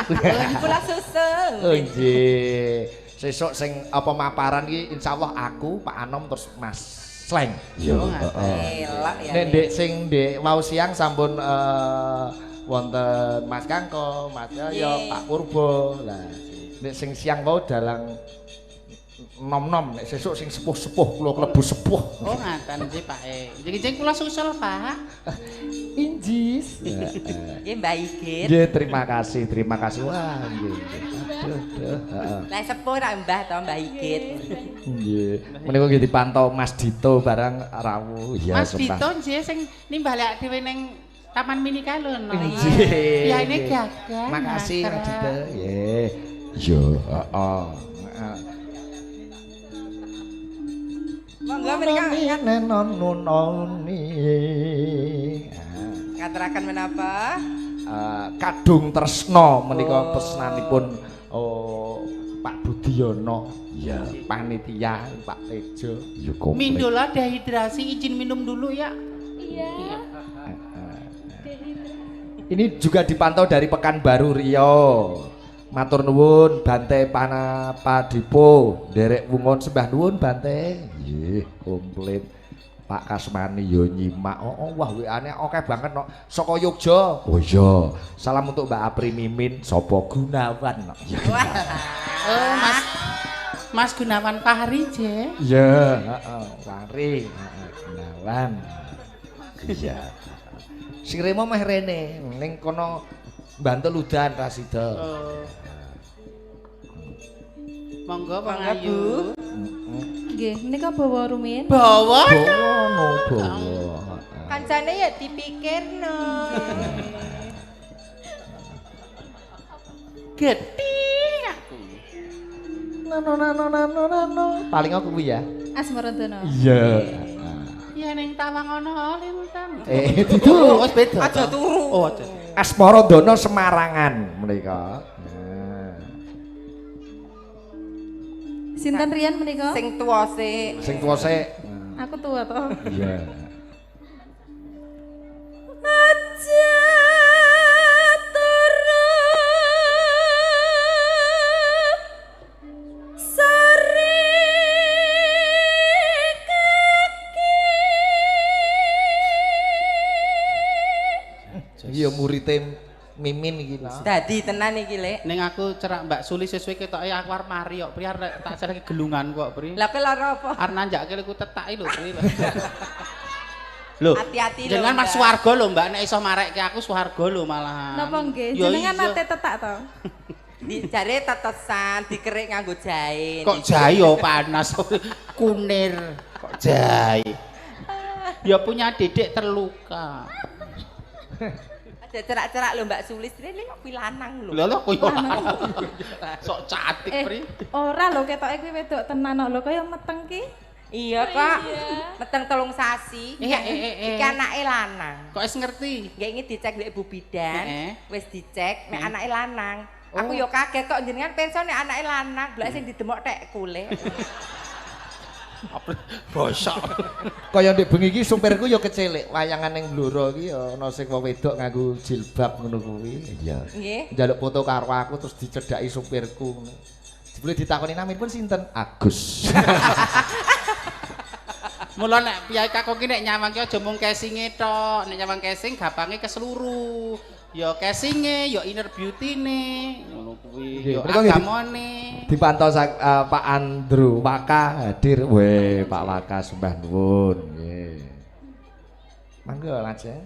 B: Kula susul.
A: Oh nggih. Sesuk sing apa maparan iki insyaallah aku, Pak Anom terus Mas Sleng.
C: Yo.
B: Elok ya.
A: Nek ndek sing ndek wau siang sampun wonten Mas Kangko, Mas Yoyo,
B: Nggih.
A: Pak Purbo. Lah, nek sing siang wau dalang nom-nom, nek sesuk sing sepuh-sepuh kula klebu sepuh.
C: Oh ngaten sih Pak E. Jeng-jeng kula susul Pak.
A: Injis.
B: Nggih Mbak Igit.
A: Nggih, terima kasih. Wah, nggih. Aduh, heeh.
B: Lah sepuh ra Mbah to Mbak Igit.
A: Nggih. Menika nggih dipantau Mas Dito barang rawuh. Ya,
C: Mas
A: sumpah.
C: Dito nggih sing nimbalik dhewe ning Taman Mini kae lho. no.
A: Nggih.
C: Ya ini gagah.
A: Makasih Mas
C: Keren.
A: Dito. Nggih. Yo, heeh.
B: Monggo menika
A: nenonunoni.
B: ngaturaken menapa?
A: Kadung Tresno menika pesenanipun Pak Budiono. Ya, panitia Pak Tejo. Ya
C: Mindola dehidrasi izin minum dulu ya.
D: Iya. Dek Indra.
A: Ini juga dipantau dari Pekanbaru Riau. Matur nuwun Bante Panapadipo, nderek wungon sembah nuwun Bante. Nggih, komplit. Pak Kasmani yo nyimak. Wah WA-ne akeh banget no. Saka Yogya. Oh iya. Salam untuk Mbak Apri Mimin, sapa Gunawan.
B: Wah.
C: Oh, Mas Gunawan Fahri, Je.
A: Iya, heeh, Wari, Gunawan. Iya. Sing remo meh rene, ning kono Bantul udan Rasida.
C: Oh. Monggo
B: Monggo,
C: Pangayu.
E: Nggih, menika bawa rumiyin.
C: Bawa.
A: Bawa.
B: Kancane ya dipikirno.
C: Gedhi aku.
A: Nano. Paling aku kuwi ya.
E: Asmarandono.
A: Iya.
C: Ya ning tawang ana lintang.
A: Itu
C: Oh, wis beda.
B: Aja turu.
C: Oh, aja.
A: Asmaradana Semarangan menika.
E: Sinten riyen menika?
B: Sing tuwa sik.
A: Sing tuwa sik.
E: Aku tua to.
A: Iya.
B: Aja turu sore kaki.
A: Iya muridé Mimin iki lho.
B: Dadi tenan iki, Lek.
C: Ning aku cerak Mbak Suli sesuai ketoke aku arep mari kok, Pri arep tak jarake gelungan kok, Pri.
B: Lah kowe lara apa?
C: Arep nanjake ku tetaki lho, Pri. Lho,
B: Hati-hati lho,
C: jenengan Mas
B: Mbak.
C: Suwarga lho, Mbak, nek iso marekke aku Suwarga lho malah.
E: Napa nggih?
C: Ya
E: Jenengan
C: iya.
E: nate tetak to?
B: Di jare tetesan dikerik nganggo jahe.
C: Kok jahe yo panas, kunir, kok jahe. Ya punya dedek terluka.
B: Ada cerak-cerak lho Mbak Sulis, rene kok kuwi lanang lho.
C: Lho koyo sok cantik, Pri.
E: Ora lho ketoke kuwi wedok tenan kok. Lho kaya meteng ki.
B: Iya, Kak. Meteng telung sasi.
C: Eh.
B: Iki anake lanang.
C: Kok wis ngerti?
B: Nggih iki dicek Mbak Bu Bidan. Wis dicek nek
C: Eh.
B: anake lanang. Aku
C: Oh.
B: yo kaget kok jenengan pensiun nek anake lanang, blek sing didemok tek kule.
C: Bosok.
A: Kaya ndek bengi iki supirku ya kecilik, wayangan ning Blora iki ya ana sing wong wedok nganggo jilbab ngono kuwi. Iya.
B: Nggih.
A: Njaluk foto karo aku terus dicedhaki supirku ngono. Jebule ditakoni naminipun sinten? Agus.
C: Mula nek piyai kakung ki nek nyawang ki aja mung casinge tok, nek nyawang casing gapange keseluruh. Ya casinge, ya inner beauty-ne, ngono kuwi.
A: Nggih,
C: Ya
A: mereka nggih
C: agamane.
A: Dipantau Pak Andrew Waka hadir. Weh, Pak Waka sembah nuwun. Nggih. Mangga lajeng.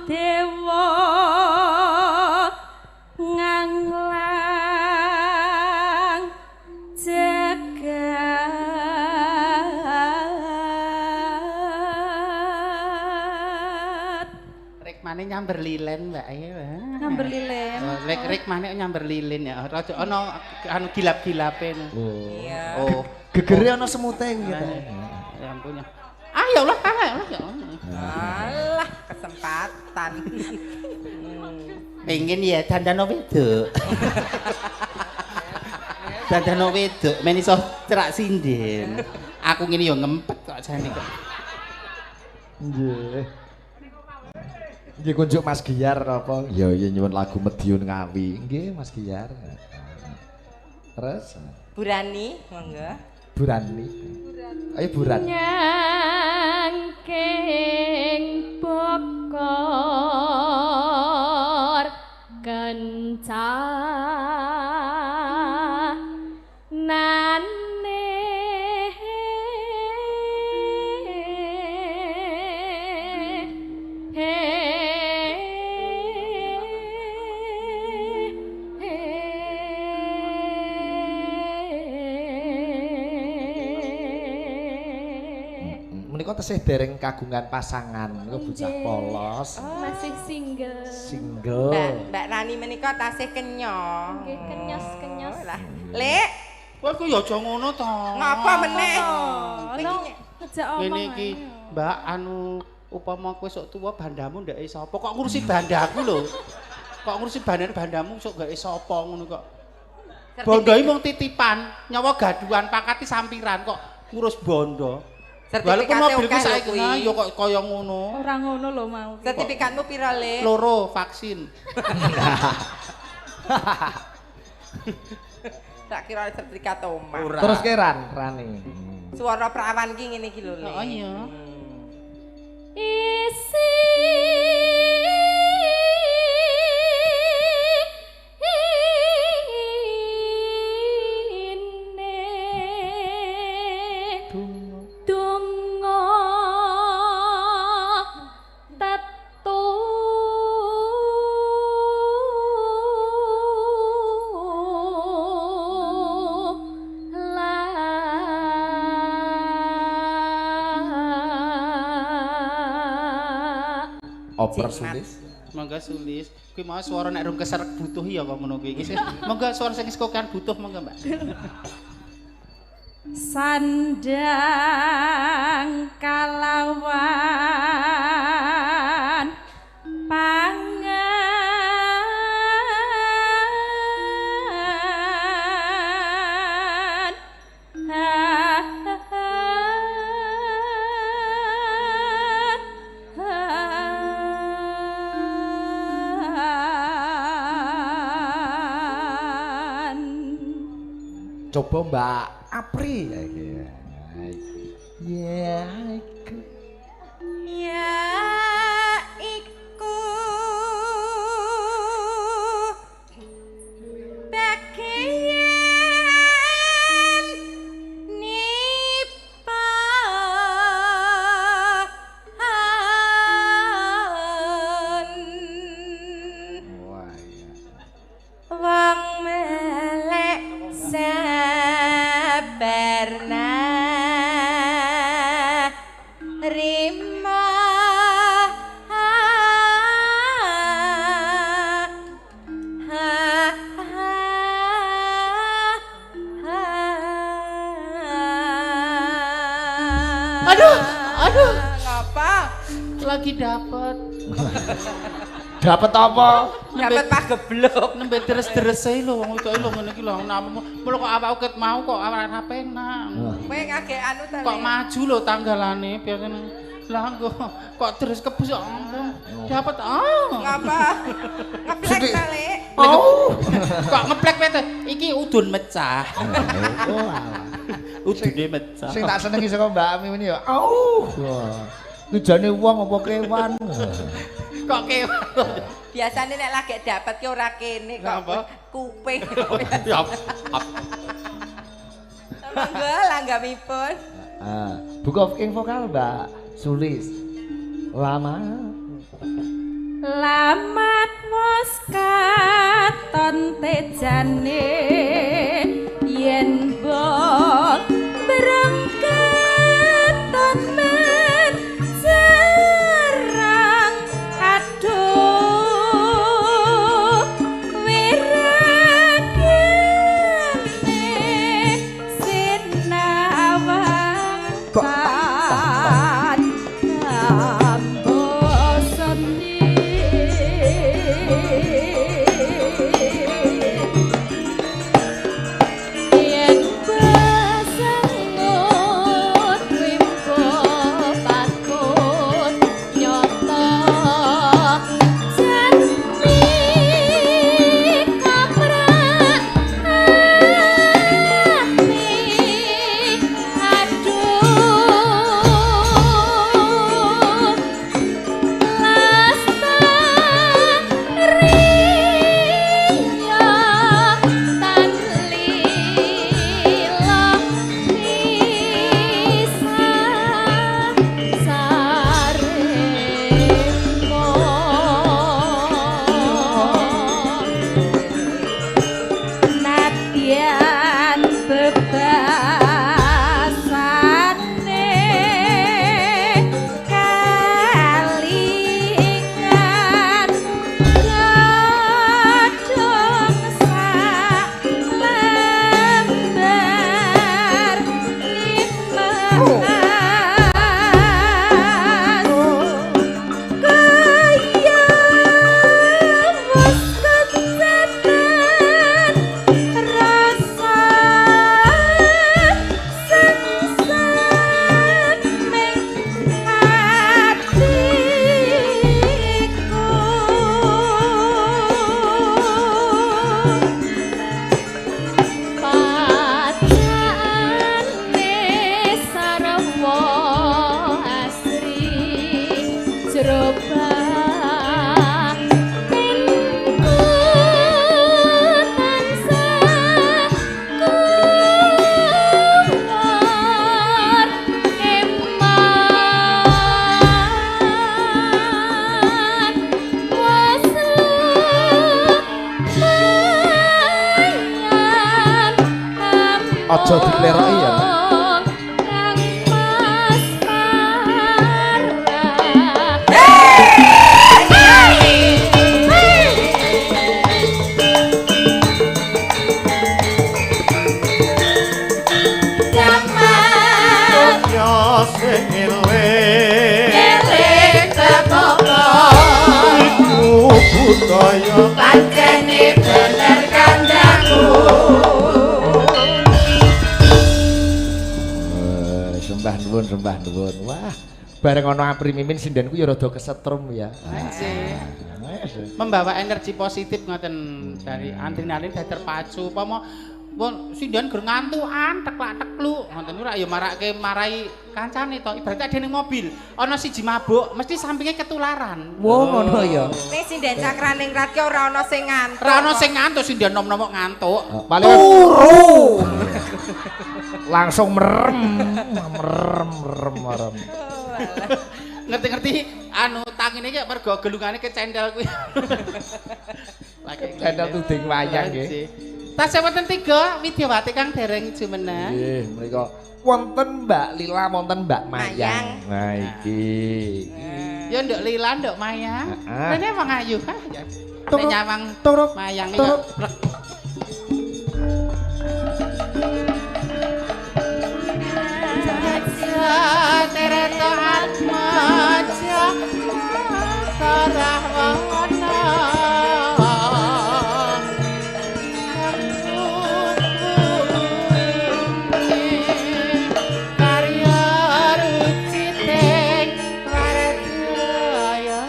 E: Dewa nganglang jagat.
C: Rek maneh nyamber lilin, Mbak.
E: Nyamber lilin.
C: Rek maneh nyamber lilin ya. Rada ana anu gilap-gilape.
B: Iya.
C: Oh.
A: Gegere ana semute gitu.
C: Ya ampun ya. Ah ya Allah, ya Allah.
B: Alah, kesempatan.
C: Pengen ya dandano wedok. Dandano wedok men iso cerak sinden. Aku ngene yo ngempet kok jane kok.
A: Nggih. Nggih kunjuk Mas Giar apa? Ya nyuwun lagu Mediun Ngawi. Nggih Mas Giar. Terus
B: Burani, monggo.
A: Burani. Ayo Buran.
D: Nyangking bokor kenca nane
A: Menika tesih dereng kagungan pasangan, menika bocah polos.
D: masih single.
A: Single.
B: Mbak Rani menika tasih kenyong.
D: Nggih kenyos-kenyos.
B: Lah, Lek,
C: Wah ku yo aja ngono to.
B: ngapa meneh?
D: Ono ngejak omong.
C: Ngene iki, Mbak anu upama kowe sok tuwa bandamu ndak iso apa kok ngurusi bandaku lho. Kok ngurusi bandamu sok gawe sapa ngono kok. Bondo iki mung titipan, nyawa gaduhan pakati sampiran kok ngurus bondo. Walaupun mobilku saiki yo kok kaya ngono.
E: Ora ngono lho mau.
B: Sertifikatmu pira, Le?
C: 2 vaksin.
B: Tak kira sertifikat omah.
A: Terus ke Rani.
B: Suara perawan ki ngene iki lho, Le.
C: Oh iya.
D: Isi Dungo Tatu
A: Oper Sulis.
C: Mangga Sulis. Kuwi mau suara nek rung keserek butuh ya kok ngono kuwi. Mangga suara sing sekokan butuh mangga, Mbak.
E: Sandang kalawan pangan
A: Coba Mbak Apri ya iki. Ya iku.
B: Ya iku bagian nipan
A: Wah iya.
B: wong melek sabarna rima
C: Aduh.
B: ngapa
C: Lagi dapat.
A: Dapat apa?
B: dapat pageblok
C: Nembe deres-deres ae lho wong utuke lho ngene iki lho. Mula kok awake ket mau kok ora penak.
B: kowe ngage anu ta
C: Kok
B: Le?
C: maju lho tanggalane biasane. Lah engko kok deres kebus kok ampun. Dapat
B: ngapa ngeblek ta Le?
C: Kok ngeplek wete. Iki udun mecah.
A: Oh alah.
C: Udune mecah.
A: Sing tak senengi saka Mbak Ami ini ya. Au. Ku jane wong apa kewan.
C: Kok kewan.
B: Biasane nek lagi dapat ki ora kene kok
C: Ngapa?
B: kuping.
C: Ya.
B: Monggo langgamipun.
A: Book of King vokal Mbak Sulis. Lama.
E: Lamat mos katon tejane yen mbok berangkat men jarang aduh wiragene sinawang
A: Aja dipleroki ya.
D: Kang Mas
B: Pancene bener kandaku.
A: Sembah nuwun. Wah, bareng ana Apri Mimin sindenku ya rada kesetrum ya.
C: Membawa energi positif ngoten dari adrenalin dadi terpacu. Upama pun sindian ger ngantukan teklak-tekluk ngoten ora ya marai kancane to. Ibaratnya ada ning mobil, ana siji mabuk, mesti sampinge ketularan.
A: Wo ngono ya.
B: Ning sinden cakraning rat ki ora ana sing ngantuk.
C: Ora ana sing ngantuk sindian nom-nom ngantuk.
A: Paling turu. Langsung merem.
C: Ngerti-ngerti anu tangine iki mergo gelungane kecendel kuwi. Lagi
A: Cendel tuding wayang nggih.
C: Tasih wonten 3 Widyawati kang dereng jumeneng.
A: Nggih, menika wonten Mbak Lila, wonten Mbak Mayang. Nah iki.
C: Ya nduk Lila, nduk Mayang.
A: Heeh.
C: Rene wong ayu. Ya.
A: Turuk,
C: Nyawang
A: turuk,
C: Mayang iki.
A: turuk.
C: Tereto atmaja karahwana karya ruciteng waradaya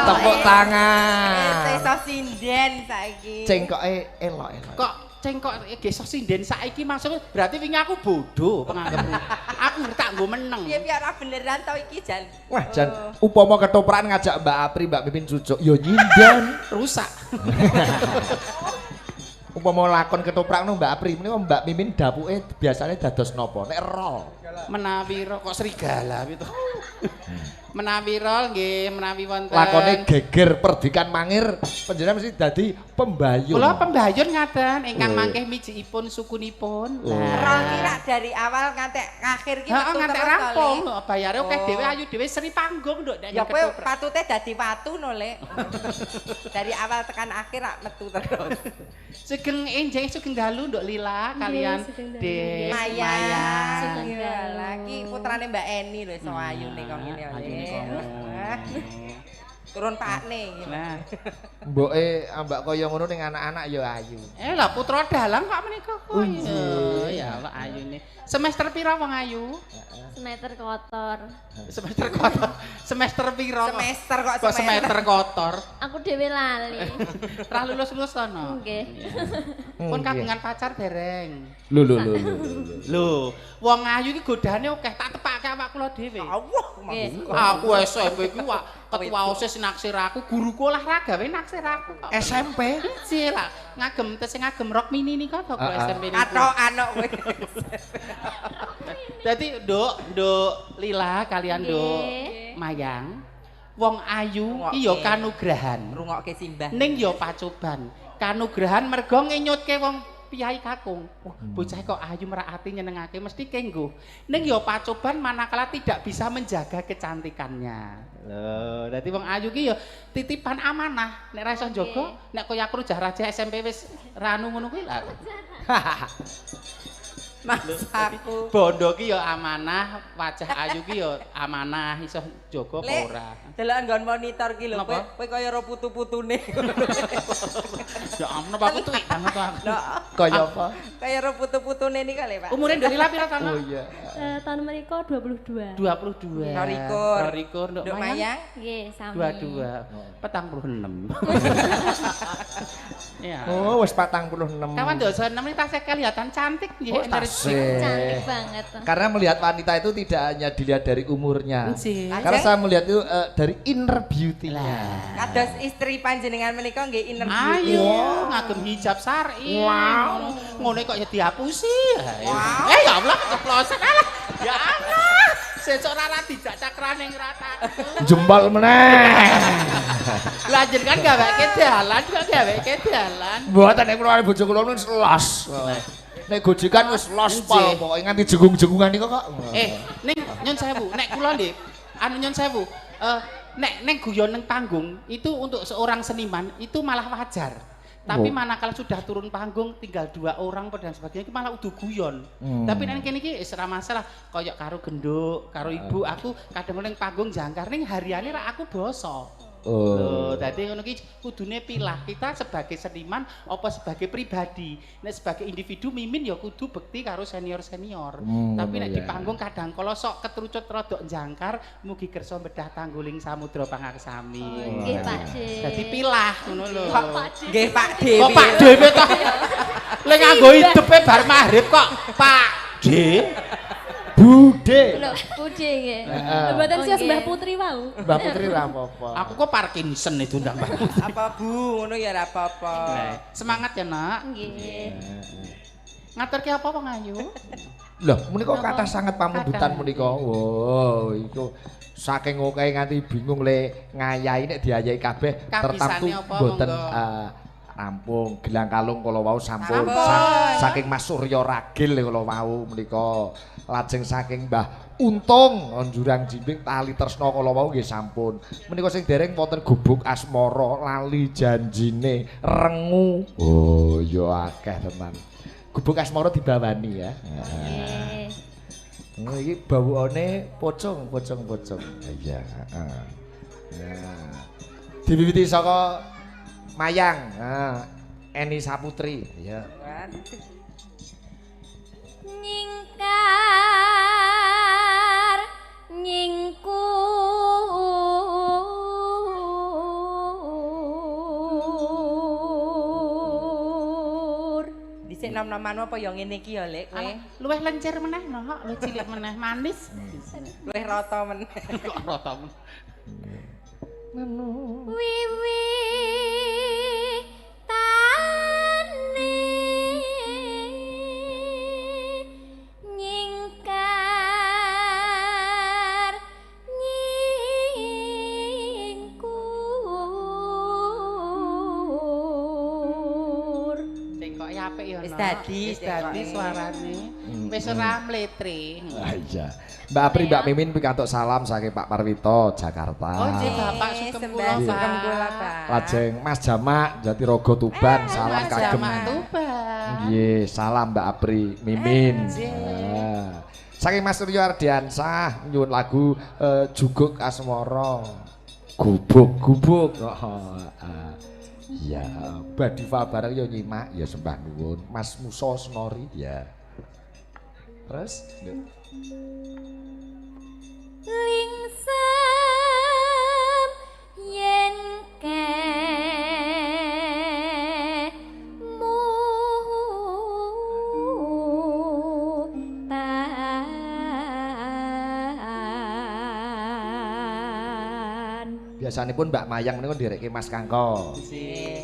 A: Tepuk tangan.
B: Iso sinden saiki.
A: Cengkoke elok.
C: kok cengkok gesok sinden saiki maksudnya berarti wingi aku bodoh penganggepmu. Aku ngerti nggo meneng.
B: Piye piye ora beneran to iki Jan.
A: Wah, Jan, upama ketoprak ngajak Mbak Apri, Mbak Mimin Cucuk, ya nyinden.
C: Rusak.
A: Upama lakon ketoprak no Mbak Apri, menika Mbak Mimin dapuke biasanya dados napa? Nek rol.
C: Menawi kok serigala gitu. Menawi rol nggih, menawi wonten.
A: Lakone geger perdikan mangir, panjenengan mesti dadi pembayun.
C: Kula pembayun ngaten ingkang
A: Oh.
C: mangkeh mijikipun sukunipun.
A: Oh.
B: Rol kira dari awal ngantek akhir ki
C: Heeh,
B: metu
C: ngantek
B: terus
C: rampung.
B: to, Le.
C: Bayare akeh
B: Oh.
C: dhewe ayu dhewe seri panggung nduk nek
B: Ya kowe
C: ketoprak.
B: patute dadi watu no Le. Dari awal tekan akhir rak metu terus.
C: Sugeng enjing sugeng dalu nduk Lila kalian
D: sugeng dalu.
C: Dek
B: Maya.
D: Sugeng
B: Iya,
D: dalu.
B: lagi putrane Mbak Eni lho iso ayune kok ngene
C: ayune
B: Le.
C: kok.
B: Ah, turun pakne iki.
C: Nah,
A: Mboke ambak kaya ngono ning anak-anak ya ayu.
C: lah putra dalang kok menika kok.
A: Nggih.
C: Ya Allah ayune. Semester pira wong ayu?
D: Semester kotor.
C: Semester kotor. Semester pira? kok?
B: Semester kok
C: Kok semester kotor?
D: Aku dhewe lali.
C: Ra lulus-lulus to no?
D: Nggih.
C: Pun kagungan pacar dereng.
A: Lho.
C: Lho, wong ayu iki godane akeh tak tepake awak kula dhewe.
B: Allah.
D: Nggih.
C: Aku SMP iki wak ketua OSIS naksir aku, guruku olahraga wae naksir aku kok.
A: SMP.
C: Sila ngagem tes ngagem rok mini nika to kok SMP niku.
B: Atokan kok kowe.
C: Dadi nduk Lila kalian nduk
D: Nggih.
C: Mayang. Wong ayu
B: Rungokke.
C: iki ya kanugrahan.
B: Rungokke simbah.
C: Ning ya pacoban. Kanugrahan mergo ngenyutke wong piyai kakung. Wah, bocah kok ayu merakati nyenengake mesti kenggo. Ning ya pacoban manakala tidak bisa menjaga kecantikannya. Lho, dadi wong ayu ki ya titipan amanah. Nek ra iso njaga, nek kaya aku Rujah Raja SMP wis ranu ngono kuwi lah.
B: Mas aku.
C: Bondo ki ya amanah, wajah ayu ki ya amanah, iso jaga apa
B: Lek,
C: ora.
B: delokan nggon monitor ki lho,
C: Napa?
B: kowe kaya ro putu-putune.
C: Ya ampun apa aku tuwik banget to aku.
B: Lho,
A: Kaya apa?
B: kaya ro putu-putune nika lho, Pak.
C: Umure Nduk Lila pira tahun?
A: Oh iya.
D: Tahun menika 22.
C: 22.
B: Rolikur.
C: Rolikur Nduk
B: Nduk
C: Mayang.
B: Mayang.
D: Nggih, sami.
C: 22. 46. Ya.
A: Oh, wis 46.
C: Kawan dosa 6 ini tasnya kelihatan cantik nggih
A: Oh,
C: energi.
A: tasik.
D: Cantik banget.
A: Karena melihat wanita itu tidak hanya dilihat dari umurnya.
C: Nggih.
A: Karena saya melihat itu dari inner beauty-nya.
B: Kados istri panjenengan menika nggih inner beauty.
C: Ayo ngagem hijab syar'i. Wow. Ngono kok ya dihapusi.
B: Wow.
C: Ya Allah keceplosan alah. Ya Allah. Sesuk ora dijak cakrane ngrataku.
A: Jempol meneh.
C: Lah jenengan gaweke dalan kok gaweke dalan.
A: Mboten nek kula bojo kula wis los. Nek gojekan wis los pol pokoke nganti jenggung-jenggungan niku kok.
C: Ning nyun sewu, nek kula nggih anu nyun sewu. Nek ning guyon ning panggung itu untuk seorang seniman itu malah wajar. Tapi manakala sudah turun panggung tinggal 2 orang dan sebagainya itu malah udah guyon. Tapi nek kene iki wis ora masalah koyok karo genduk, karo ibu aku kadang ning panggung jangkar ning hariane ra aku basa. Loh, dadi ngono ki kudune pilah kita sebagai seniman apa sebagai pribadi. Nek sebagai individu mimin ya kudu bekti karo senior-senior. Tapi nek di panggung kadang kala sok ketrucut rodok jangkar mugi kersa bedah tangguling samudra pangaksami.
D: Nggih, Pak D.
C: Dadi pilah ngono lho.
B: Nggih Pak Dewi.
C: Kok Pak Dewi toh? Lek nganggo hidepe bar magrib kok Pak D.
A: Bude.
D: Lho, Bude nggih. Mboten sios Mbah Putri wau.
A: Mbak Putri ra apa-apa.
C: Aku kok Parkinson itu ndang Mbak.
B: Apa Bu, ngono ya ora apa-apa.
C: Semangat ya, Nak.
D: Nggih.
C: Ngaturke apa Wong Ayu?
A: Loh, menika kathah sanget pamundutan menika. Wow, iku saking oke nganti bingung le ngayahi nek diayahi kabeh tertamtu
C: Kabisane apa,
A: mboten
C: monggo?
A: rampung gelang kalung kala wau sampun
B: Sampun.
A: saking Mas Surya Ragil kala wau menika lajeng saking Mbah Untung Jurang Jimbing tali tresna kala wau nggih sampun menika sing dereng wonten gubuk asmara lali janjine rengu oh ya akeh tenan gubuk asmara dibawani ya
D: Nggih.
A: iki bawone pocong. Iya, heeh. Nah. Diwiwiti saka Mayang, Eni Saputri, ya.
D: Nyingkar nyingkur.
B: Dhisik nom-noman apa ya ngene iki ya Lek kowe.
C: Luwih lencer meneh, Nok. Luwih cilik meneh, manis.
B: Luwih rata meneh.
C: Kok rata meneh.
D: Wiwitane nyingkar nyingkur
C: Sing kok apik ya, Nok.
B: Wis dadi,
C: Wis dadi suarane. Wis ora mletre.
A: Ah iya. Mbak Apri, Mbak Mimin pikantuk salam saking Pak Parwito Jakarta.
C: Oh, nggih Bapak Sugeng kula,
B: Sugeng
C: Pak.
B: kula, Pak.
A: Lajeng Mas Jamak Jatirogo Tuban salam
C: Mas
A: kagem.
C: Jamak Tuban.
A: Nggih, salam Mbak Apri, Mimin.
C: Nggih.
A: Ah. Saking Mas Suryo Ardiansah nyuwun lagu Juguk Asmara. Gubuk. Oh, iya, Badifa bareng ya nyimak ya sembah nuwun. Mas Musa Senori ya. Terus
D: lingsem yen kemu tan
A: biasanipun Mbak Mayang niku ndereke Mas Kangko.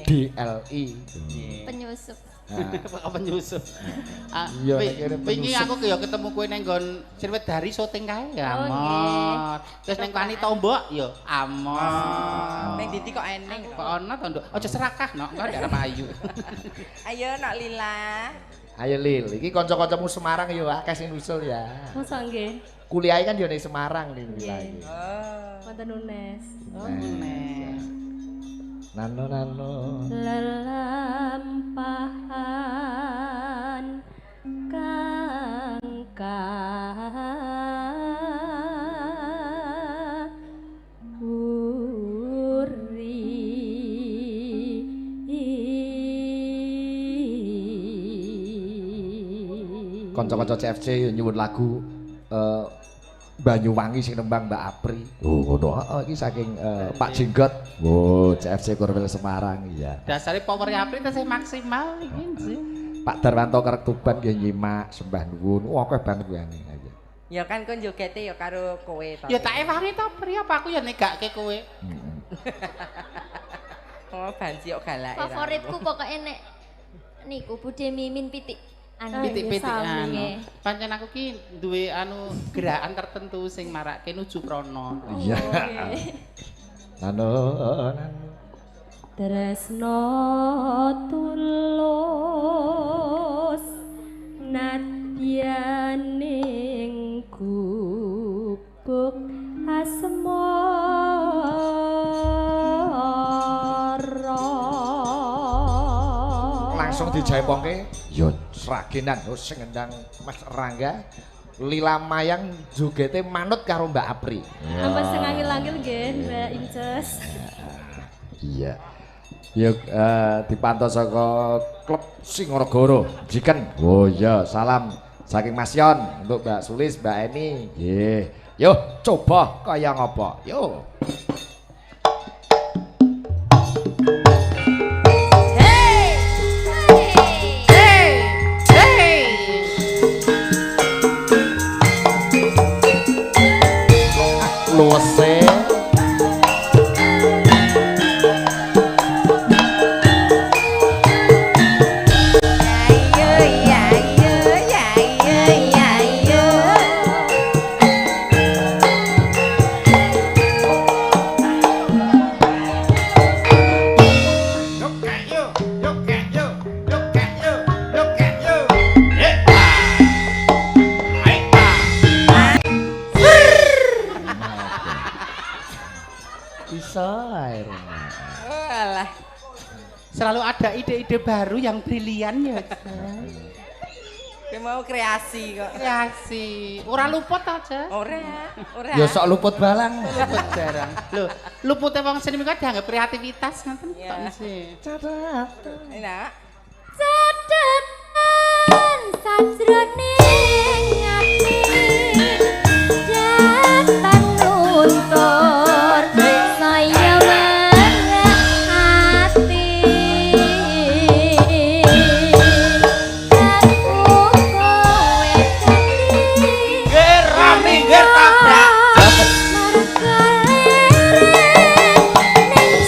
A: DLI.
D: penyusup
C: Apa nyusup?
A: Iya, nek kene
C: Wingi
A: penyusup.
C: aku ya ketemu kowe ning nggon Sriwedari syuting kae ya.
D: Oh,
C: Amot. Terus ning Pani Tombok ya amot.
B: Ning Didi kok eneng.
C: Kok ana to, Nduk? Aja serakah, Nok. Engko ndak arep ayu.
B: Ayo Nok Lila.
A: Ayo Lil, iki kanca-kancamu Semarang ya akeh sing nusul ya.
D: masa nggih
A: Kuliah kan yo ning Semarang nih lagi.
B: Oh.
D: wonten UNES
A: Nano
D: lelampahan kang kapuri
A: kanca-kanca CFC yo nyuwun lagu Banyuwangi sing nembang Mbak Apri. Oh, ngono. Heeh, iki saking Pak Jenggot. Oh, CFC Korwil Semarang iya.
C: Dasare power Apri tesih maksimal iki sih.
A: Pak Darwanto Kerek Tuban nggih nyimak sembah nuwun. Wah, akeh banget kuwi aja.
B: Ya kan kon jogete ya karo kowe to.
C: Ya tak ewangi to, Pri, apa aku ya negake kowe.
B: Oh, banci kok galake.
D: favoritku pokoknya nek niku Bude Mimin Pitik
C: Pitik-pitik
D: sami.
C: pancen aku ki duwe gerakan tertentu sing marake nuju prana.
A: Iya. Nano.
D: Tresno tulus nadyaning gubuk asmara.
A: Langsung dijaipongke. Yo sragenan sing ngendang Mas Rangga. Lila Mayang jogete manut karo Mbak Apri.
D: Apa sing angil-angil nggih, Mbak Inces?
A: Iya. Yuk dipantau saka klub Singoragara Jiken. Oh iya, salam saking Mas Yon untuk Mbak Sulis, Mbak Eni. Nggih. Yuk coba kaya ngapa. Yuk. Luwese
B: Alah.
C: Selalu ada ide-ide baru yang brilian ya.
B: Kowe mau kreasi kok.
C: Kreasi. Ora luput aja.
B: Ora.
A: ya sok luput balang.
C: Luput jarang. Loh, lupute wong seni mika dianggap kreativitas ngoten
B: Iya.
C: kok sih.
B: Enak.
D: Cadetan sajroning ati datang nuntur saya welas ati aku kowe tadi
C: Gerami gertabrak.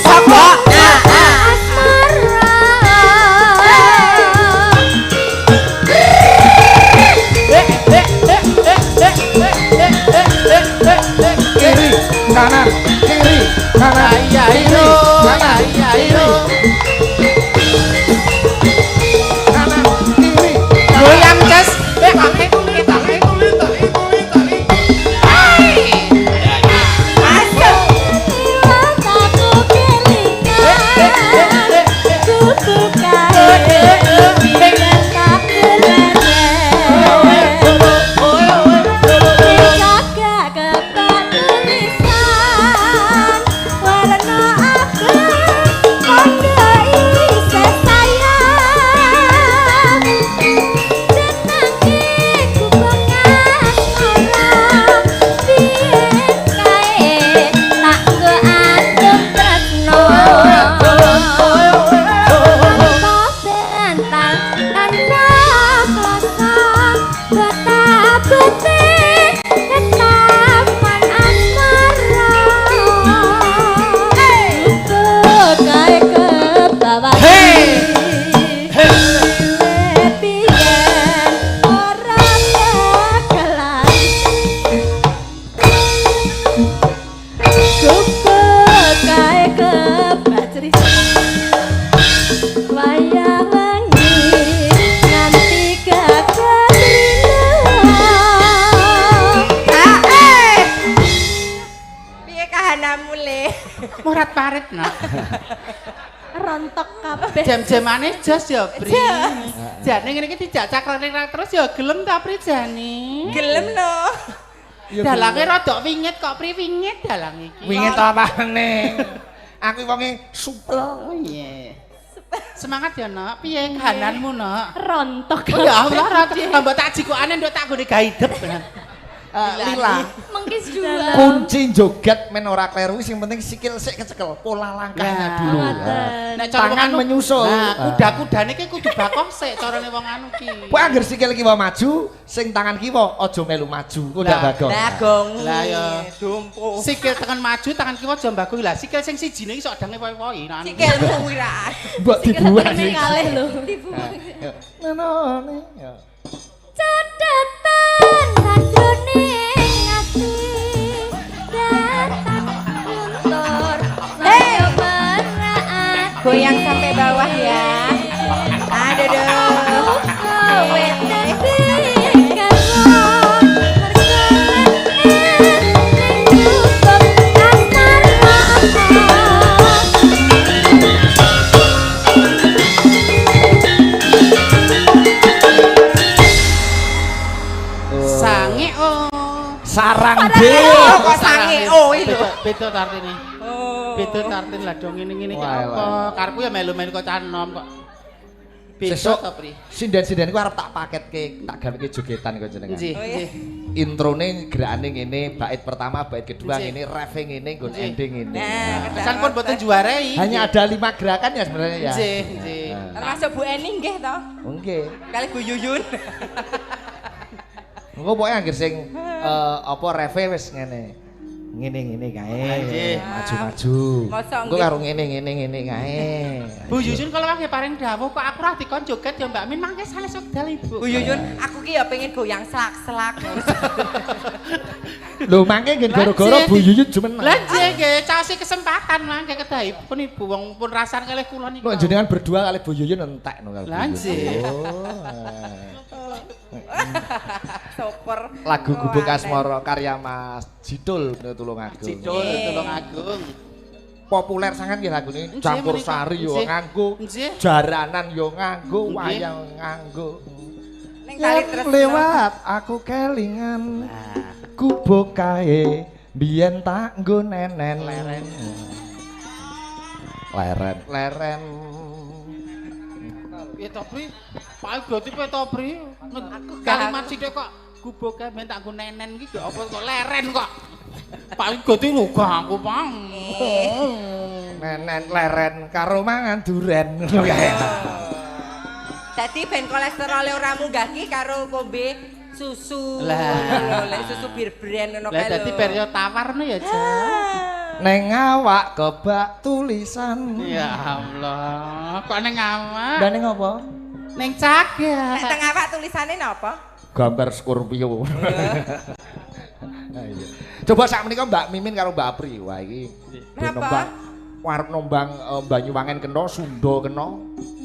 D: Sapa?
A: Kiri, kanan, kiri, kanan.
C: Iya iyo, iya iyo.
A: Kanan, kiri.
C: Goyang Ces. Kaki tuli, kaki tuli, tuli, tuli, tuli. Morat parit nak.
D: Rontok kabeh.
C: Jam-jamane jos ya, Bri. Jane ngene iki dijak cakrak terus ya gelem ta Pri jane.
B: Gelem lho.
C: Dalange rada wingit kok Pri wingit dalang iki.
A: Wingit apane? Aku wonge supel.
C: Oh iya. Semangat ya, Nak. Piye kahananmu, Nak?
D: Rontok.
C: Oh ya Allah, Rati. Mbok tak jikokane nduk tak gone gaidep.
A: Lila.
D: Mengkis juga.
A: Kunci joget men ora kleru sing penting sikil sik kecekel, pola langkahnya dulu.
C: Nek cara wong
A: Tangan
C: anu
A: menyusul.
C: Nah, kuda-kudane ki kudu bakok sik carane wong anu ki.
A: Kuwi anggere sikil kiwa maju, sing tangan kiwa aja melu maju. Kuda bagong.
B: Lah gong.
C: Lah ya.
B: Dumpo.
C: Sikil tekan maju, tangan kiwa aja mbagung. Lah sikil sing sijine iki sok dange woy-woy.
B: Sikilmu wira.
A: Mbok dibuang
D: Ini
A: iki.
D: kalih lho.
A: Nenone.
F: Catetan sajroning ati datang luntur saya berat
B: Goyang sampai bawah ya. Aduh.
F: kowe dadi karo
C: Sange oh.
A: Sarang
B: Oh,
A: D.
B: kok sange oh iki lho.
C: Beda tartine.
B: Oh.
C: Beda tartin lah dong ngene-ngene iki
A: Wah,
C: apa?
A: wah.
C: Karepku ya melu-melu kok canom kok. Beda
A: Sesuk
C: to, Pri?
A: sinden-sinden ku arep tak paketke, tak gaweke jogetan kok jenengan.
C: Nggih,
B: Oh, iya.
C: nggih.
A: Introne gerakane ngene, bait pertama, bait kedua
C: Nggih.
A: ngene, refe ngene, nggon
C: Nggih.
A: ending ngene.
B: Nah,
C: Pesan pun boten juarai.
A: Hanya ada 5 gerakan ya sebenarnya ya.
C: Nggih, nggih.
B: Termasuk Bu Eni nggih to?
A: Nggih.
B: Kali Bu Yuyun.
A: Engko pokoke anggere sing apa refe wis ngene. Ngene kae.
C: Nggih.
A: Maju-maju.
B: Mosok
A: Engko
B: nggih.
A: karo ngene kae.
C: Bu Yuyun kalau wae paring dawuh kok aku ora dikon joget ya Mbak Min mangke sales wekdal Ibu.
B: Bu Yuyun, aku ki ya pengen goyang selak-selak.
A: Lho mangke ngen gara-gara Bu Yuyun jumeneng.
C: Lah nggih nggih, caosi kesempatan mangke kedahipun Ibu wong pun rasan kalih kula niku.
A: Kok jenengan berdua kali Bu Yuyun entek no kali.
C: Lah, nggih.
B: Super.
A: Lagu Gubuk
B: Wah,
A: Asmara karya Mas Jidul Tulungagung.
C: Cidul Tulungagung.
A: Populer sangat nggih lagune
C: Nggih,
A: campur
C: menika.
A: sari yo
C: Nggih.
A: nganggo,
C: Nggih.
A: jaranan yo nganggo,
C: Nggih.
A: wayang nganggo.
B: Ning kali
A: Yen
B: Tresno.
A: lewat aku kelingan gubuk kae biyen tak nggo nenen. Leren.
C: Ya to, Pri. Pak Goti pe to, Pri. Kalimat sithik kok gubuk kae ben tak nggo nenen iki apa kok leren kok. Pak Goti lho aku pang.
A: Nenen leren karo mangan duren ngono kae.
B: Dadi ben kolesterole ora munggah ki karo ngombe susu.
C: Lah.
B: Lek susu bir-biren ngono
C: Lah
B: kae lho.
C: dadi peryo tawar no ya, Ja.
A: Neng awak kebak tulisan.
C: Ya Allah, kok ning awak?
A: Dan ning apa?
C: Ning
B: Nek
C: cagak.
B: teng awak tulisane napa?
A: Gambar Scorpio. Iya. Coba sak menika Mbak Mimin karo Mbak Apri. Wah iki
B: Kenapa?
A: Warep nombang Banyuwangen kena, Sunda kena.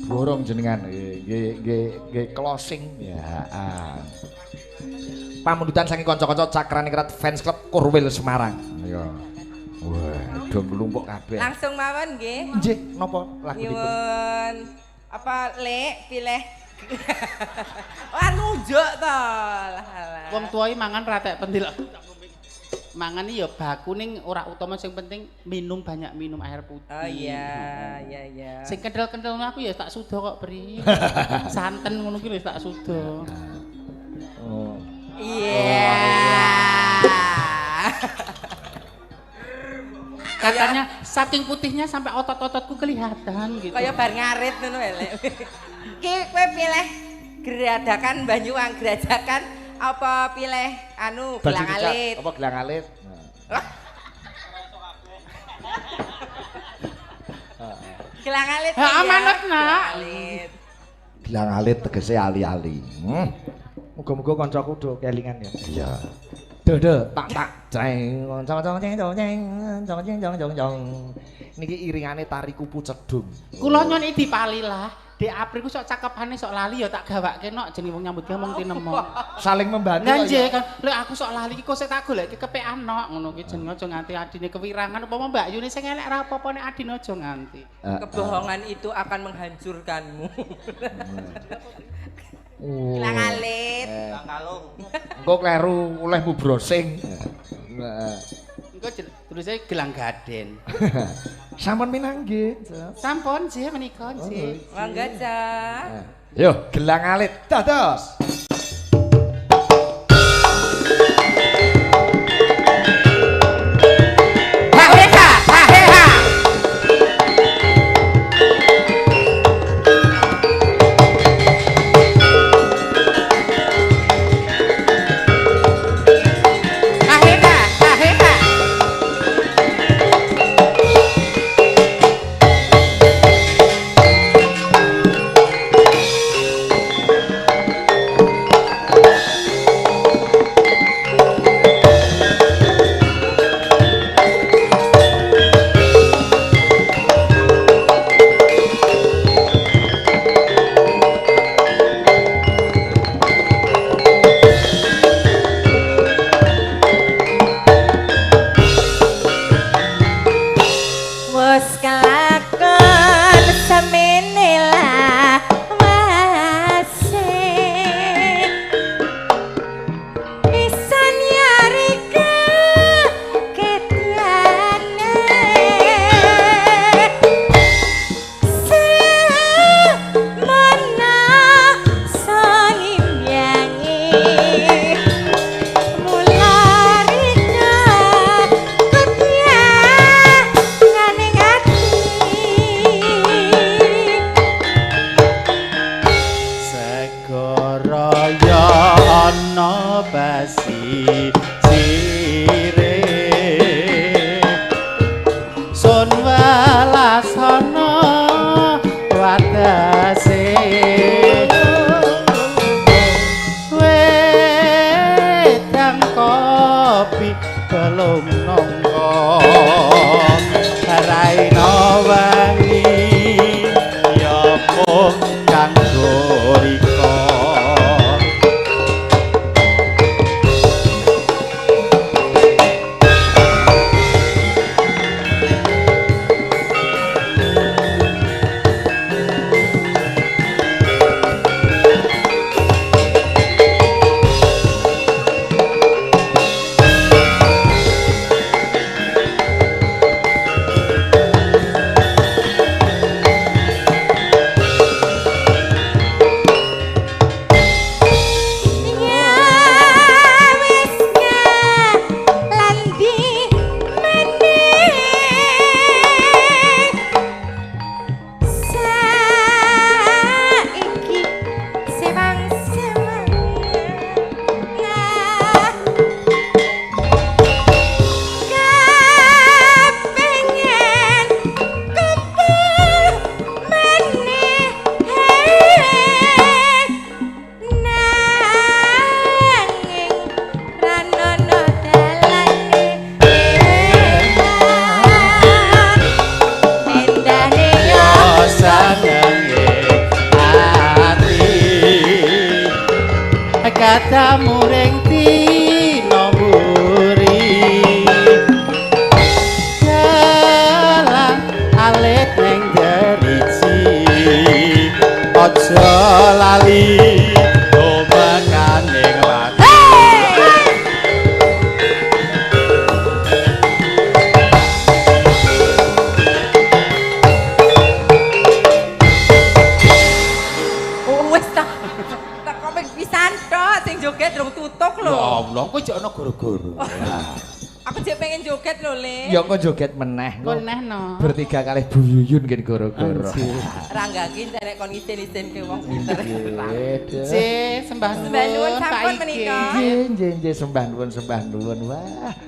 A: Borong jenengan nggih closing ya. Pamundutan saking kanca-kanca Cakraningrat Fans Club Korwil Semarang. Ya. Wah, do nglumpuk kabeh.
B: Langsung mawon nggih.
A: Nggih, napa lagunipun?
B: Nyuwun apa Lek pilih Wah nunjuk to. Lah.
C: Wong tuwa iki mangan ratek pentil. Mangan iki ya baku ning ora utama sing penting minum banyak minum air putih.
B: Oh iya, iya.
C: Sing kendel-kendel aku ya tak sudo kok, Pri. Santen ngono ki lho tak sudo.
A: Oh.
B: Iya.
C: Katanya saking putihnya sampai otot-ototku kelihatan gitu.
B: Kaya bar ngarit ngono Lek. Ki kowe pilih geradakan Banyuwangi gerajakan apa pilih anu
A: Baju
B: gelang
A: dicat,
B: alit?
A: apa gelang alit?
B: Gelang alit.
C: Ha,
B: ya?
C: amanat, Nak.
B: Gelang alit.
A: Gelang alit tegese ali-ali. Muga-muga kancaku do kelingan ya. Iya. Duh, tak ceng, cong. Niki iringane tari kupu cedung.
C: Kula nyon iki dipali lah. Dek April ku sok cakepane sok lali ya tak gawake nok jenenge wong nyambut gawe mung tinemo.
A: Saling membantu.
C: Lah
A: kok
C: nggih
A: ya.
C: kan, lek aku sok lali iki kok sik tak goleki kepekan nok ngono ki jenenge aja nganti adine kewirangan upama Mbak Yuni sing elek ra apa-apa nek adine aja nganti.
B: Kebohongan itu akan menghancurkanmu.
A: Oh.
B: Gelang alit.
A: Engko kleru olehmu browsing.
C: Engko terusé gelang gaden.
A: Sampun minang nggih.
C: Sampun nggih menika nggih.
B: Mangga, Cak.
A: Yo, gelang alit. Dados.
C: Sun walasana wadase wedang kopi belum nongko raina wangi ya mung kanggo rika katamu ring dina mburi jalan alit ning deriji aja lali obakane lati
B: Wis tak komik pisan tok sing joget rung tutuk lho.
C: ya Allah kok jek ana goro-goro
B: Aku jek pengen joget lho, Le.
A: Ya kok joget meneh.
C: kok nehno
A: Bertiga kali Bu Yuyun kan goro-goro.
B: Rangga ki derek kon isin-isin ke wong pinter.
C: sembah
B: Sembah nuwun sampun menika.
A: Nggih, sembah nuwun, sembah nuwun. Wah.